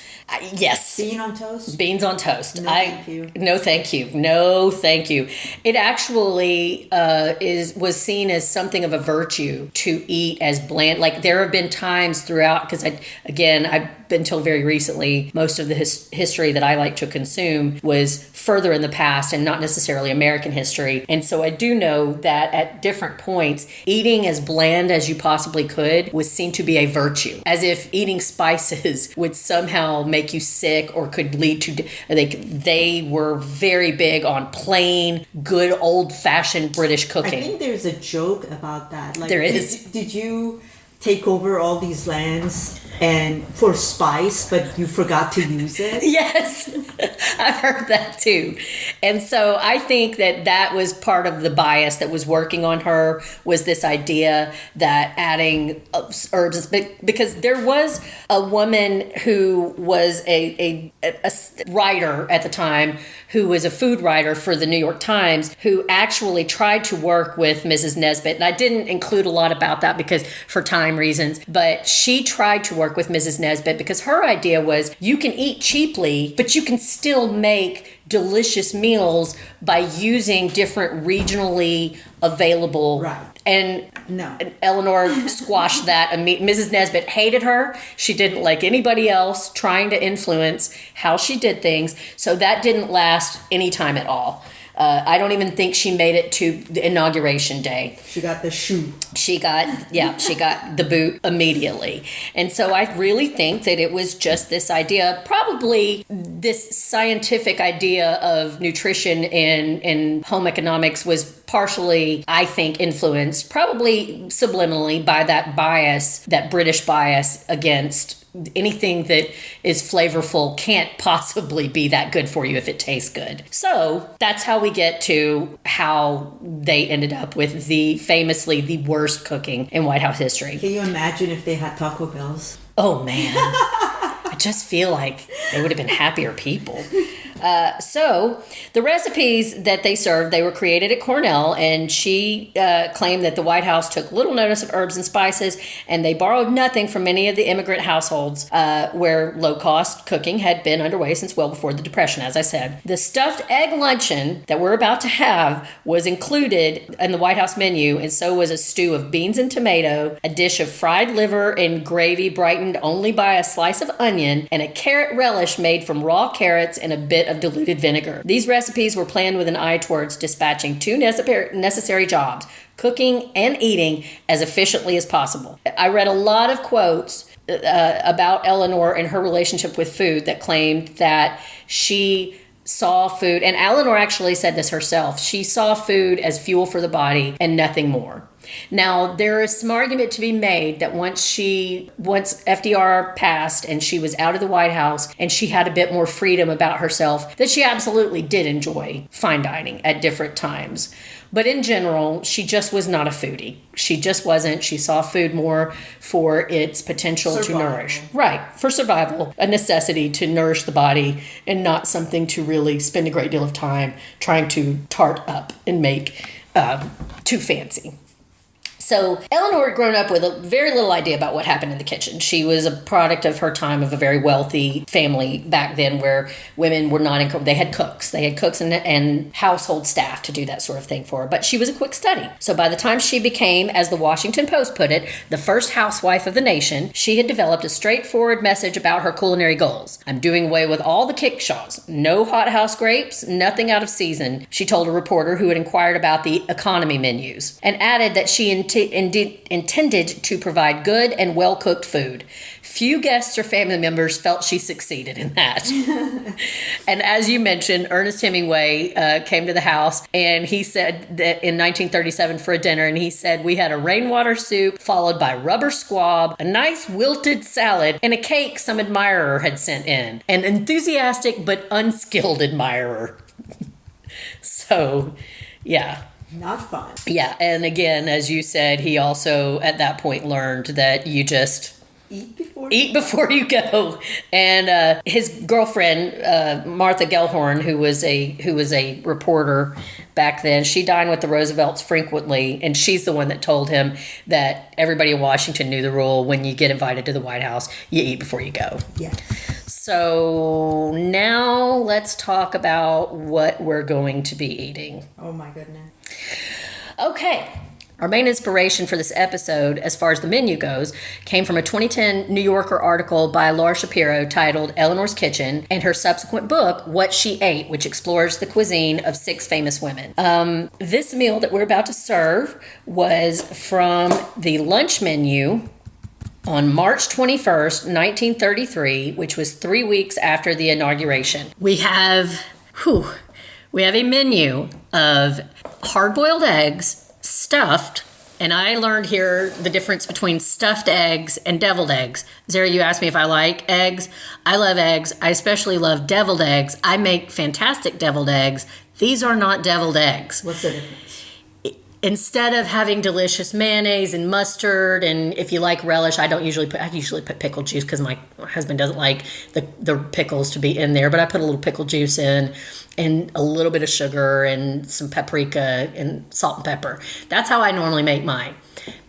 Yes. Bean on toast? Beans on toast. No, thank you. No, thank you. No, thank you. It actually was seen as something of a virtue to eat as bland. Like, there have been times throughout, because I've been told very recently, most of the history that I like to consume was further in the past and not necessarily American history. And so I do know that at different points, eating as bland as you possibly could was seen to be a virtue, as if eating spices would somehow make you sick or could lead to, they were very big on plain, good, old-fashioned British cooking. I think there's a joke about that. There is. Did you take over all these lands and for spice, but you forgot to use it. Yes, I've heard that too. And so I think that was part of the bias that was working on her, was this idea that adding herbs, because there was a woman who was a writer at the time, who was a food writer for the New York Times, who actually tried to work with Mrs. Nesbit. And I didn't include a lot about that because for time reasons, but she tried to work with Mrs. Nesbit because her idea was you can eat cheaply, but you can still make delicious meals by using different regionally available. Right. And no, Eleanor squashed that. Mrs. Nesbit hated her. She didn't like anybody else trying to influence how she did things. So that didn't last any time at all. I don't even think she made it to the inauguration day. She got the shoe. She got the boot immediately. And so I really think that it was just this idea, probably this scientific idea of nutrition and home economics was partially, I think, influenced, probably subliminally, by that bias, that British bias against anything that is flavorful can't possibly be that good for you if it tastes good. So that's how we get to how they ended up with famously the worst cooking in White House history. Can you imagine if they had Taco Bells? Oh man, I just feel like they would have been happier people. So the recipes that they served, they were created at Cornell, and she claimed that the White House took little notice of herbs and spices, and they borrowed nothing from many of the immigrant households where low-cost cooking had been underway since well before the Depression, as I said. The stuffed egg luncheon that we're about to have was included in the White House menu, and so was a stew of beans and tomato, a dish of fried liver and gravy brightened only by a slice of onion, and a carrot relish made from raw carrots and a bit of diluted vinegar. These recipes were planned with an eye towards dispatching two necessary jobs, cooking and eating, as efficiently as possible. I read a lot of quotes about Eleanor and her relationship with food that claimed that she saw food, and Eleanor actually said this herself, she saw food as fuel for the body and nothing more. Now, there is some argument to be made that once FDR passed and she was out of the White House and she had a bit more freedom about herself, that she absolutely did enjoy fine dining at different times. But in general, she just was not a foodie. She just wasn't. She saw food more for its potential to nourish. Right, for survival, a necessity to nourish the body, and not something to really spend a great deal of time trying to tart up and make too fancy. So Eleanor had grown up with a very little idea about what happened in the kitchen. She was a product of her time, of a very wealthy family back then where women were not in. They had cooks. They had cooks and household staff to do that sort of thing for her. But she was a quick study. So by the time she became, as the Washington Post put it, the first housewife of the nation, she had developed a straightforward message about her culinary goals. I'm doing away with all the kickshaws. No hothouse grapes, nothing out of season, she told a reporter who had inquired about the economy menus, and added that she intended to provide good and well-cooked food. Few guests or family members felt she succeeded in that. And as you mentioned, Ernest Hemingway came to the house, and he said that in 1937 for a dinner, and he said, we had a rainwater soup followed by rubber squab, a nice wilted salad, and a cake some admirer had sent in. An enthusiastic but unskilled admirer. So, yeah. Not fun. Yeah, and again, as you said, he also at that point learned that you just eat before you go. And his girlfriend, Martha Gellhorn, who was a reporter back then, she dined with the Roosevelts frequently, and she's the one that told him that everybody in Washington knew the rule: when you get invited to the White House, you eat before you go. Yeah. So now let's talk about what we're going to be eating. Oh my goodness. Okay. Our main inspiration for this episode, as far as the menu goes, came from a 2010 New Yorker article by Laura Shapiro titled Eleanor's Kitchen, and her subsequent book, What She Ate, which explores the cuisine of 6 famous women. This meal that we're about to serve was from the lunch menu on March 21st, 1933, which was 3 weeks after the inauguration. We have a menu of hard-boiled eggs stuffed And I learned here the difference between stuffed eggs and deviled eggs. Zahra, you asked me if I like eggs. I love eggs. I especially love deviled eggs. I make fantastic deviled eggs. These are not deviled eggs. What's the difference? Instead of having delicious mayonnaise and mustard, and if you like relish, I usually put pickle juice because my husband doesn't like the pickles to be in there, but I put a little pickle juice in and a little bit of sugar and some paprika and salt and pepper. That's how I normally make mine.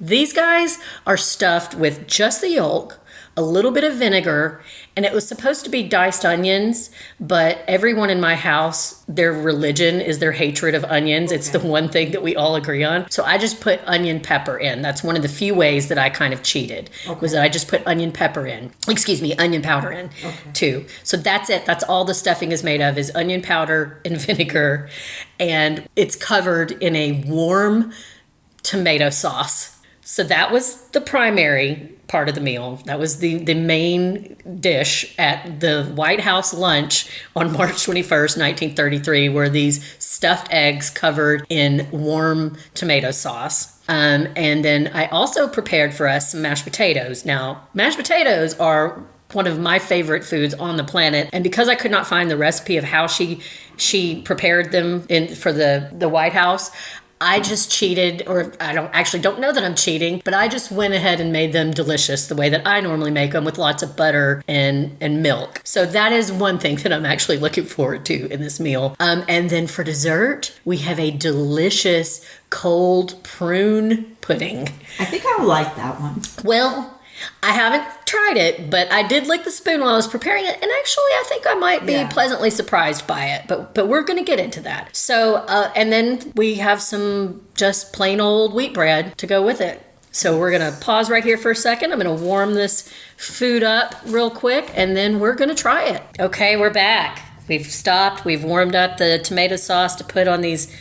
These guys are stuffed with just the yolk, a little bit of vinegar, and it was supposed to be diced onions, but everyone in my house, their religion is their hatred of onions. Okay. It's the one thing that we all agree on. So I just put onion pepper in. That's one of the few ways that I kind of cheated, was that I just put onion powder in, too. So that's it. That's all the stuffing is made of, is onion powder and vinegar, and it's covered in a warm tomato sauce. So that was the primary part of the meal. That was the main dish at the White House lunch on March 21st, 1933, were these stuffed eggs covered in warm tomato sauce. And then I also prepared for us some mashed potatoes. Now, mashed potatoes are one of my favorite foods on the planet. And because I could not find the recipe of how she prepared them for the White House, I just cheated, or I don't know that I'm cheating, but I just went ahead and made them delicious the way that I normally make them, with lots of butter and milk. So that is one thing that I'm actually looking forward to in this meal. And then for dessert, we have a delicious cold prune pudding. I think I like that one. Well, I haven't tried it, but I did lick the spoon while I was preparing it, and actually I think I might be pleasantly surprised by it, but we're going to get into that. So, and then we have some just plain old wheat bread to go with it. So we're going to pause right here for a second. I'm going to warm this food up real quick, and then we're going to try it. Okay, we're back. We've stopped. We've warmed up the tomato sauce to put on these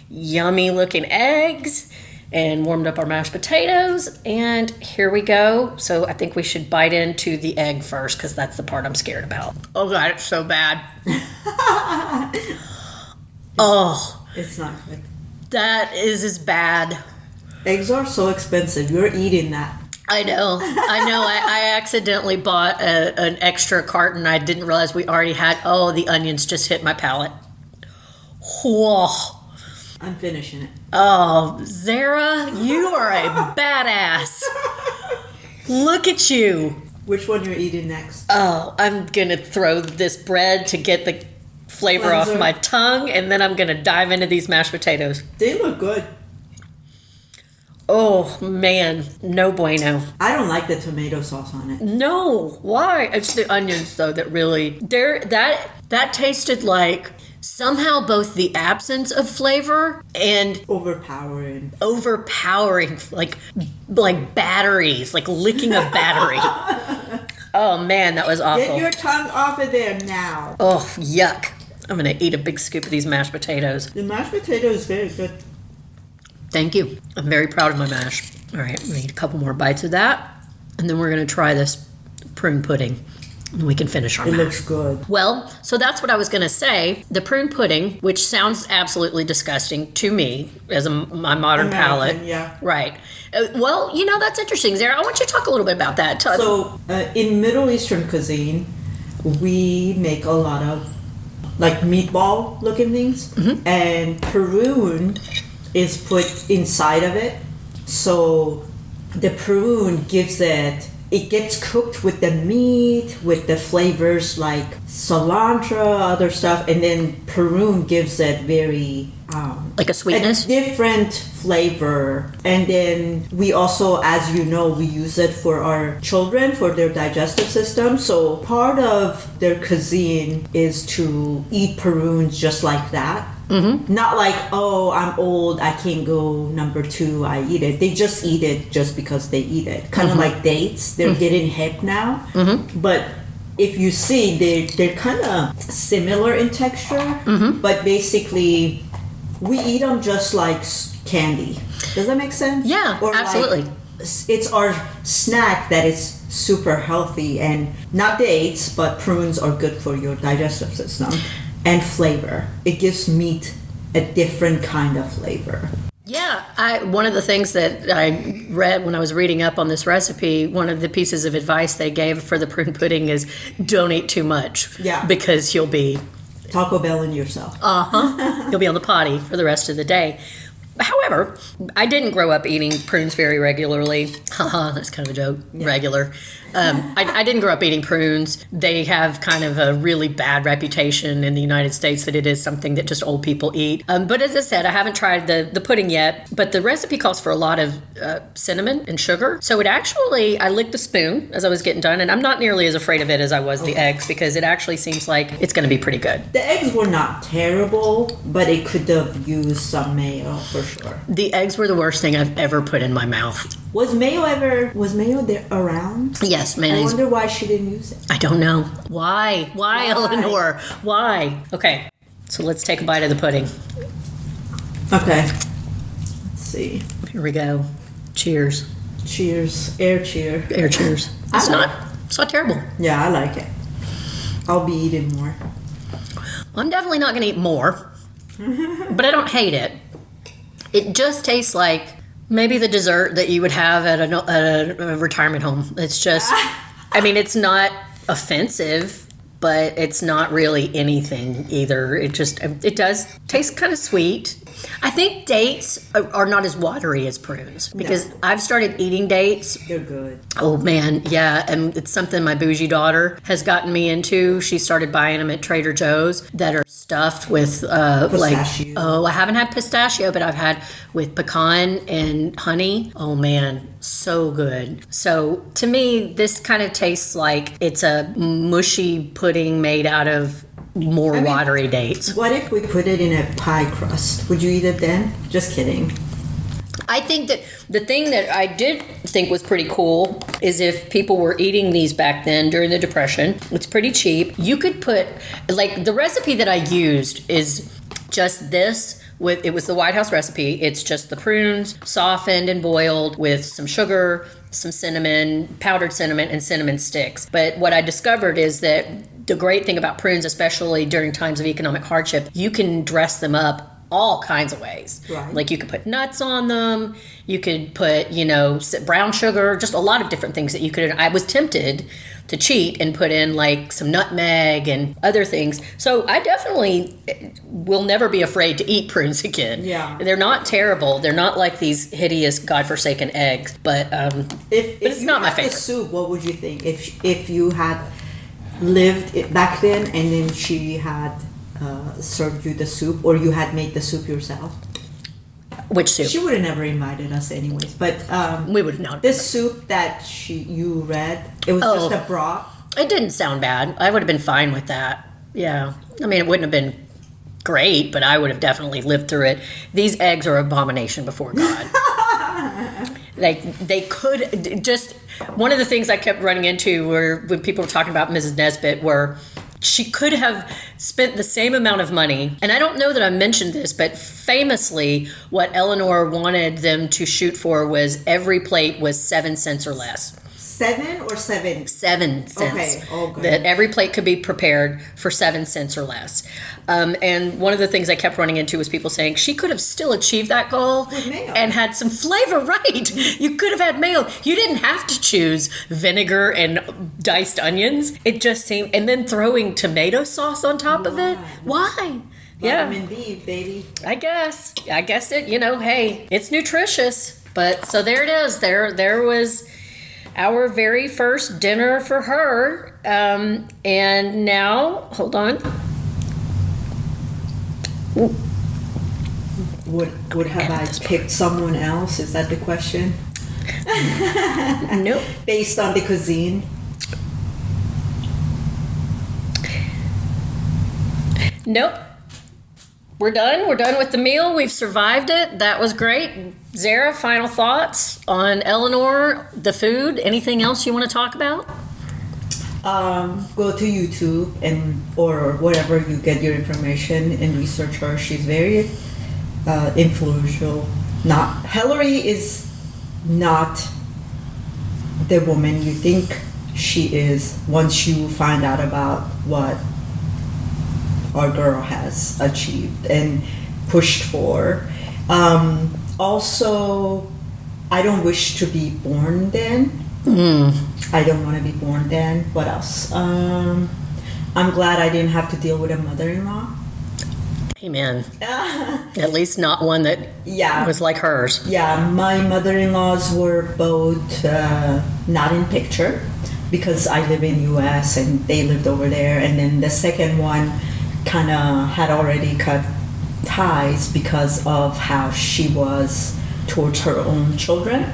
yummy looking eggs, and warmed up our mashed potatoes, and here we go. So I think we should bite into the egg first, because that's the part I'm scared about. Oh God, it's so bad. It's not good. That is as bad. Eggs are so expensive. You're eating that. I know. I accidentally bought an extra carton. I didn't realize we already had. Oh, the onions just hit my palate. Whoa. I'm finishing it. Oh, Zahra, you are a badass. Look at you. Which one you're eating next? Oh, I'm going to throw this bread to get the flavor off my tongue, and then I'm going to dive into these mashed potatoes. They look good. Oh, man. No bueno. I don't like the tomato sauce on it. No. Why? It's the onions, though, that really... That tasted like... somehow both the absence of flavor and overpowering, like batteries, like licking a battery. Oh man, that was awful. Get your tongue off of there now. Oh, yuck. I'm gonna eat a big scoop of these mashed potatoes. The mashed potato is very good. Thank you. I'm very proud of my mash. All right, we need a couple more bites of that, and then we're gonna try this prune pudding. We can finish our mash. It looks good. Well, so that's what I was going to say. The prune pudding, which sounds absolutely disgusting to me as my modern palate. Yeah. Right. Well, that's interesting, Zahra. I want you to talk a little bit about that. So, in Middle Eastern cuisine, we make a lot of like meatball looking things. Mm-hmm. And prune is put inside of it. So the prune gives it gets cooked with the meat, with the flavors like cilantro, other stuff, and then prune gives it very like a sweetness, a different flavor. And then we also, as you know, we use it for our children for their digestive system. So part of their cuisine is to eat prunes just like that. Mm-hmm. Not like, oh, I'm old, I can't go number 2, I eat it. They just eat it just because they eat it. Kind of like dates. They're getting hip now. Mm-hmm. But if you see, they're kind of similar in texture. Mm-hmm. But basically, we eat them just like candy. Does that make sense? Yeah, or absolutely. Like, it's our snack that is super healthy. And not dates, but prunes are good for your digestive system. And flavor. It gives meat a different kind of flavor. Yeah, one of the things that I read when I was reading up on this recipe, one of the pieces of advice they gave for the prune pudding is don't eat too much. Yeah. Because you'll be Taco Bell and yourself. You'll be on the potty for the rest of the day. However, I didn't grow up eating prunes very regularly. Haha, that's kind of a joke. Yeah. Regular. I didn't grow up eating prunes. They have kind of a really bad reputation in the United States that it is something that just old people eat. But as I said, I haven't tried the pudding yet. But the recipe calls for a lot of cinnamon and sugar. So it actually, I licked the spoon as I was getting done. And I'm not nearly as afraid of it as I was the eggs because it actually seems like it's going to be pretty good. The eggs were not terrible, but it could have used some mayo for sure. The eggs were the worst thing I've ever put in my mouth. Was mayo there around? Yes, mayonnaise. I wonder why she didn't use it. I don't know. Why, Eleanor? Why? Okay, so let's take a bite of the pudding. Okay. Let's see. Here we go. Cheers. Cheers. Air cheer. Air cheers. It's not terrible. Yeah, I like it. I'll be eating more. I'm definitely not going to eat more, but I don't hate it. It just tastes like maybe the dessert that you would have at a retirement home. It's just, I mean, it's not offensive, but it's not really anything either. It does taste kind of sweet. I think dates are not as watery as prunes because I've started eating dates. They're good. Oh man, yeah, and it's something my bougie daughter has gotten me into. She started buying them at Trader Joe's that are stuffed with pistachio. I haven't had pistachio, but I've had with pecan and honey. Oh man, so good. So to me, this kind of tastes like it's a mushy pudding made out of more watery dates. What if we put it in a pie crust? Would you eat it then? Just kidding. I think that the thing that I did think was pretty cool is if people were eating these back then during the Depression, it's pretty cheap. You could put, like, the recipe that I used is just this. It was the White House recipe. It's just the prunes softened and boiled with some sugar, some cinnamon, powdered cinnamon, and cinnamon sticks. But what I discovered is that the great thing about prunes, especially during times of economic hardship, you can dress them up all kinds of ways. Right. Like you could put nuts on them. You could put, brown sugar, just a lot of different things that you could. I was tempted to cheat and put in like some nutmeg and other things. So I definitely will never be afraid to eat prunes again. Yeah. They're not terrible. They're not like these hideous godforsaken eggs, but it's not my favorite. The soup, what would you think if you had lived it back then and then she had served you the soup, or you had made the soup yourself? Which soup? She would have never invited us anyways, but we would not. This soup that you read, it was just a broth. It didn't sound bad. I would have been fine with that. Yeah. I mean, it wouldn't have been great, but I would have definitely lived through it. These eggs are abomination before God. They could just, one of the things I kept running into were when people were talking about Mrs. Nesbitt were she could have spent the same amount of money. And I don't know that I mentioned this, but famously what Eleanor wanted them to shoot for was every plate was 7 cents or less. 7 or 7? 7 cents. Okay. Oh, good. That every plate could be prepared for 7 cents or less. And one of the things I kept running into was people saying she could have still achieved that goal with mayo and had some flavor. Right. You could have had mayo. You didn't have to choose vinegar and diced onions. It just seemed, and then throwing tomato sauce on top of it. Why? Vitamin B, baby. I guess it, hey, it's nutritious. But so there it is. There was our very first dinner for her. And now, hold on. Would have I picked someone else? Is that the question? Nope. Based on the cuisine? Nope. We're done. We're done with the meal. We've survived it. That was great. Zahra, final thoughts on Eleanor, the food? Anything else you want to talk about? Go to YouTube or wherever you get your information and research her. She's very influential. Hillary is not the woman you think she is once you find out about what our girl has achieved and pushed for. Also, I don't wish to be born then. I don't want to be born then. What else? I'm glad I didn't have to deal with a mother-in-law. Amen. At least not one that was like hers. Yeah, my mother-in-laws were both not in picture because I live in U.S. and they lived over there. And then the second one kind of had already cut ties because of how she was towards her own children.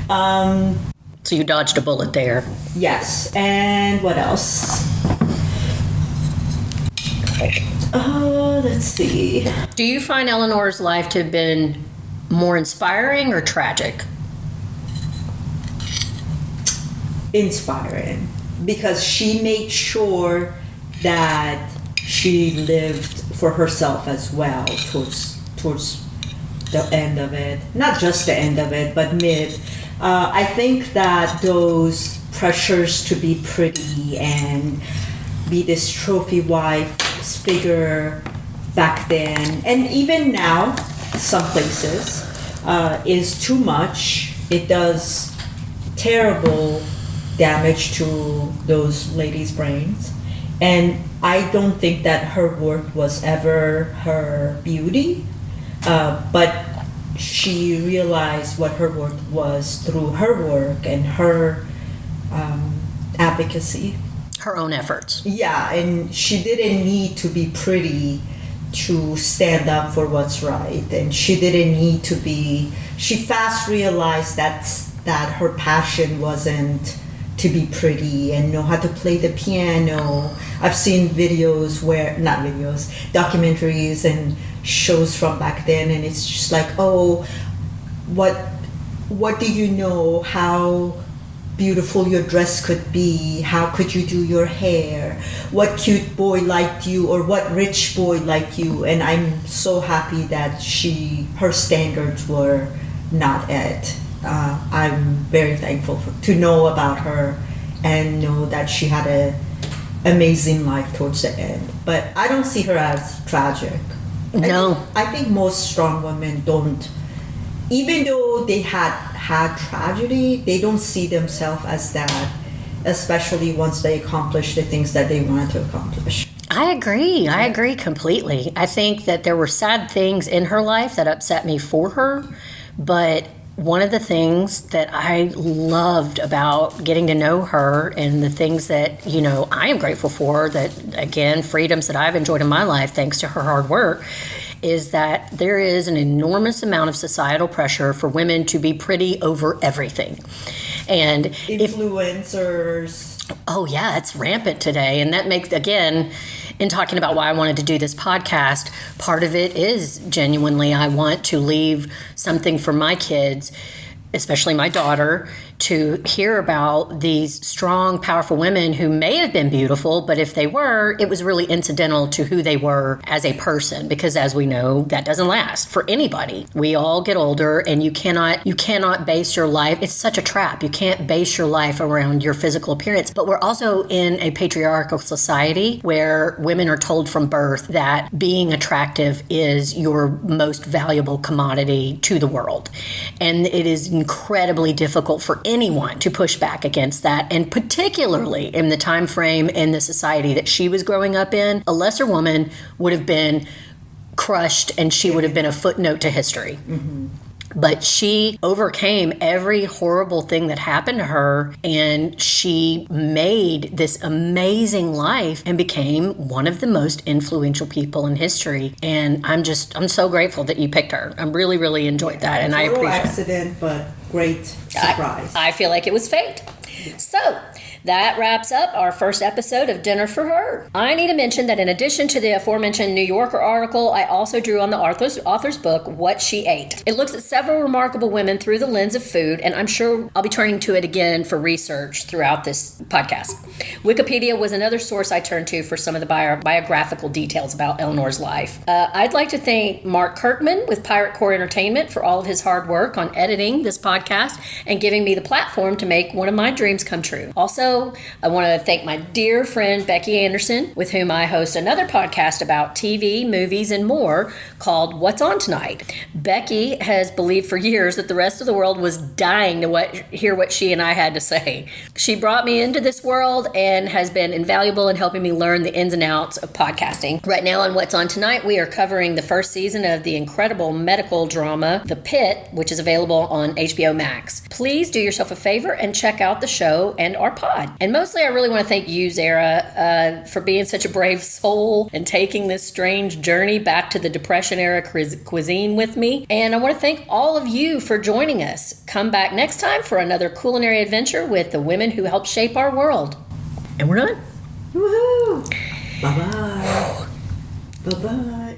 So you dodged a bullet there. Yes. And what else? Let's see. Do you find Eleanor's life to have been more inspiring or tragic? Inspiring, because she made sure that she lived for herself as well towards the end of it. Not just the end of it, but mid. I think that those pressures to be pretty and be this trophy wife figure back then, and even now, some places, is too much. It does terrible damage to those ladies' brains. And I don't think that her work was ever her beauty, but she realized what her work was through her work and her advocacy. Her own efforts. Yeah, and she didn't need to be pretty to stand up for what's right. And she didn't need to be... She fast realized that her passion wasn't to be pretty and know how to play the piano. I've seen videos documentaries and shows from back then, and it's just like, oh, what do you know how beautiful your dress could be? How could you do your hair? What cute boy liked you, or what rich boy liked you? And I'm so happy that her standards were not it. I'm very thankful to know about her and know that she had an amazing life towards the end. But I don't see her as tragic. No. I think most strong women don't, even though they had tragedy, they don't see themselves as that, especially once they accomplish the things that they wanted to accomplish. I agree completely. I think that there were sad things in her life that upset me for her, but one of the things that I loved about getting to know her and the things that, I am grateful for, that, again, freedoms that I've enjoyed in my life thanks to her hard work, is that there is an enormous amount of societal pressure for women to be pretty over everything. And influencers. Oh, yeah, it's rampant today. And that makes, again, in talking about why I wanted to do this podcast, part of it is genuinely I want to leave something for my kids, especially my daughter, to hear about these strong, powerful women who may have been beautiful, but if they were, it was really incidental to who they were as a person, because as we know, that doesn't last for anybody. We all get older, and you cannot base your life. It's such a trap. You can't base your life around your physical appearance. But we're also in a patriarchal society where women are told from birth that being attractive is your most valuable commodity to the world. And it is incredibly difficult for anyone to push back against that, and particularly in the time frame in the society that she was growing up in, a lesser woman would have been crushed and she would have been a footnote to history. Mm-hmm. But she overcame every horrible thing that happened to her, and she made this amazing life and became one of the most influential people in history. And I'm so grateful that you picked her. I really, really enjoyed that, and I appreciate it. Accident, but great surprise. I feel like it was fate. So that wraps up our first episode of Dinner for Her. I need to mention that in addition to the aforementioned New Yorker article, I also drew on the author's book, What She Ate. It looks at several remarkable women through the lens of food, and I'm sure I'll be turning to it again for research throughout this podcast. Wikipedia was another source I turned to for some of the biographical details about Eleanor's life. I'd like to thank Mark Kirkman with Pirate Core Entertainment for all of his hard work on editing this podcast and giving me the platform to make one of my dreams dreams come true. Also, I want to thank my dear friend Becky Anderson, with whom I host another podcast about TV, movies, and more called What's On Tonight. Becky has believed for years that the rest of the world was dying to hear what she and I had to say. She brought me into this world and has been invaluable in helping me learn the ins and outs of podcasting. Right now on What's On Tonight, we are covering the first season of the incredible medical drama The Pit, which is available on HBO Max. Please do yourself a favor and check out the show and our pod. And mostly I really want to thank you, Zahra, for being such a brave soul and taking this strange journey back to the Depression era cuisine with me. And I want to thank all of you for joining us. Come back next time for another culinary adventure with the women who helped shape our world. And we're done. Woohoo! Bye-bye. Bye-bye.